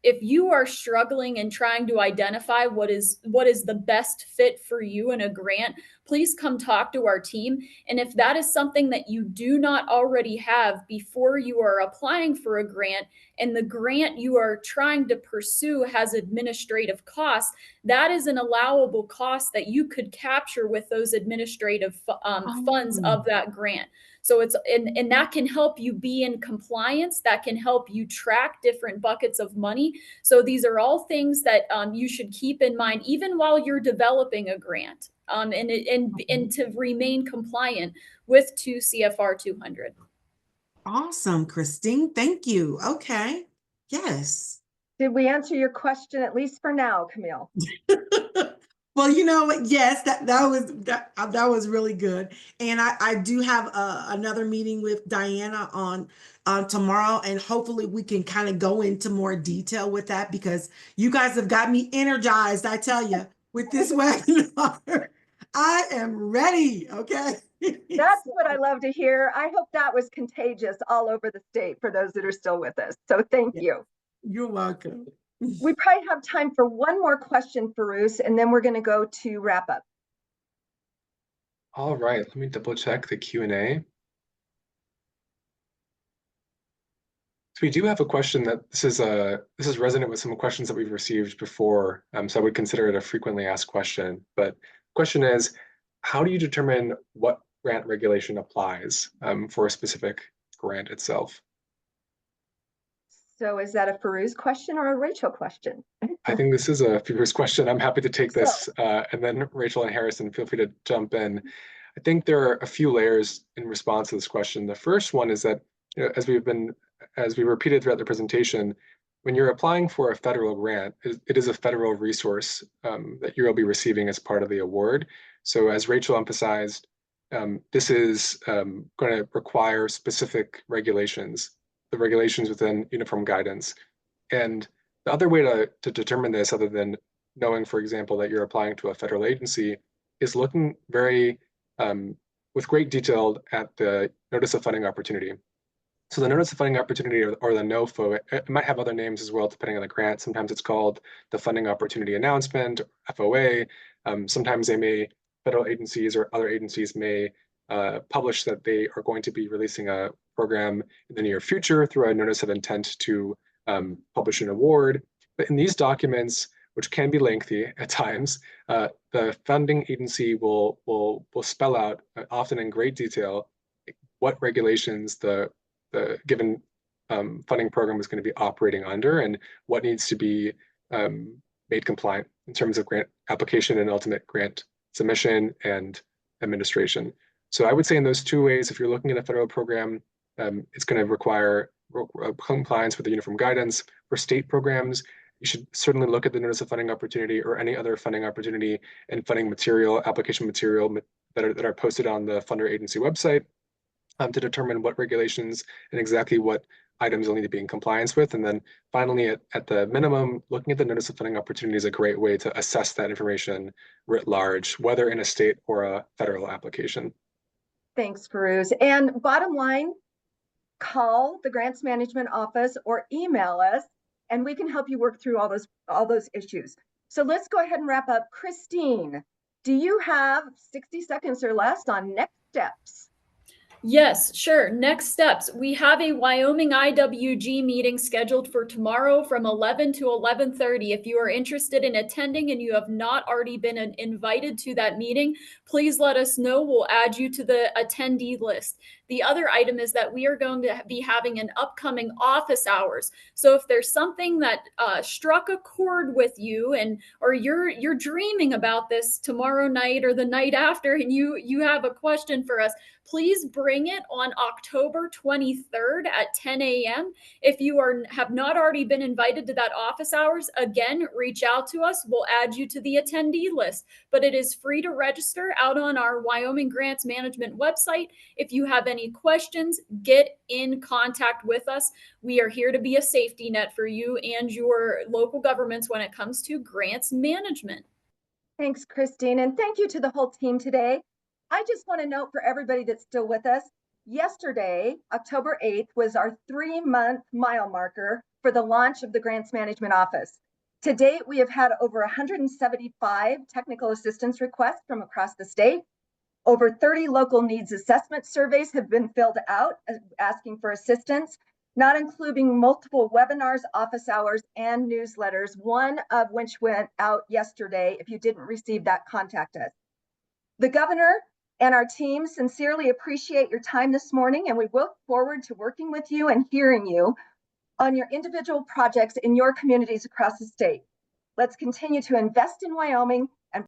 if you are struggling and trying to identify what is the best fit for you in a grant, please come talk to our team. And if that is something that you do not already have before you are applying for a grant, and the grant you are trying to pursue has administrative costs, that is an allowable cost that you could capture with those administrative funds of that grant. So and that can help you be in compliance. That can help you track different buckets of money. So these are all things that you should keep in mind, even while you're developing a grant, and to remain compliant with 2 CFR 200. Awesome, Christine. Thank you. Okay. Yes. Did we answer your question, at least for now, Camille? Well, yes, that was really good. And I do have another meeting with Diana on tomorrow, and hopefully we can kind of go into more detail with that, because you guys have got me energized, I tell you, with this webinar. I am ready. Okay. That's what I love to hear. I hope that was contagious all over the state for those that are still with us. So thank you. You're welcome. We probably have time for one more question, Firuz, and then we're going to go to wrap up. All right, let me double check the Q&A. So we do have a question that this is resonant with some questions that we've received before, so I would consider it a frequently asked question. But the question is, how do you determine what grant regulation applies for a specific grant itself? So is that a Firuz question or a Rachel question? I think this is a Firuz question. I'm happy to take this, and then Rachel and Harrison, feel free to jump in. I think there are a few layers in response to this question. The first one is that, as we repeated throughout the presentation, when you're applying for a federal grant, it is a federal resource that you'll be receiving as part of the award. So as Rachel emphasized, this is going to require specific regulations, the regulations within uniform guidance. And the other way to determine this, other than knowing, for example, that you're applying to a federal agency, is looking with great detail at the Notice of Funding Opportunity. So the Notice of Funding Opportunity, or the NOFO, it might have other names as well, depending on the grant. Sometimes it's called the Funding Opportunity Announcement, FOA. Sometimes federal agencies or other agencies may publish that they are going to be releasing a program in the near future through a notice of intent to publish an award. But in these documents, which can be lengthy at times, the funding agency will spell out, often in great detail, what regulations the given funding program is going to be operating under, and what needs to be made compliant in terms of grant application and ultimate grant submission and administration. So I would say in those two ways, if you're looking at a federal program, it's going to require compliance with the uniform guidance. For state programs, you should certainly look at the Notice of Funding Opportunity or any other funding opportunity and funding material, application material that are posted on the funder agency website to determine what regulations and exactly what items you'll need to be in compliance with. And then finally, at the minimum, looking at the Notice of Funding Opportunity is a great way to assess that information writ large, whether in a state or a federal application. Thanks, Firuz. And bottom line, call the Grants Management Office or email us, and we can help you work through all those issues. So let's go ahead and wrap up. Christine, do you have 60 seconds or less on next steps? Yes, sure. Next steps. We have a Wyoming IWG meeting scheduled for tomorrow from 11 to 11:30. If you are interested in attending and you have not already been invited to that meeting, please let us know. We'll add you to the attendee list. The other item is that we are going to be having an upcoming office hours. So if there's something that struck a chord with you, and or you're dreaming about this tomorrow night or the night after, and you have a question for us, please bring it on October 23rd at 10 a.m. If you have not already been invited to that office hours, again, reach out to us. We'll add you to the attendee list. But it is free to register out on our Wyoming Grants Management website. If you have any questions, get in contact with us. We are here to be a safety net for you and your local governments when it comes to grants management. Thanks, Christine, and thank you to the whole team today. I just want to note for everybody that's still with us, yesterday, October 8th, was our 3-month mile marker for the launch of the Grants Management Office. To date, we have had over 175 technical assistance requests from across the state. Over 30 local needs assessment surveys have been filled out asking for assistance, not including multiple webinars, office hours, and newsletters, one of which went out yesterday. If you didn't receive that, contact us. The governor and our team sincerely appreciate your time this morning, and we look forward to working with you and hearing you on your individual projects in your communities across the state. Let's continue to invest in Wyoming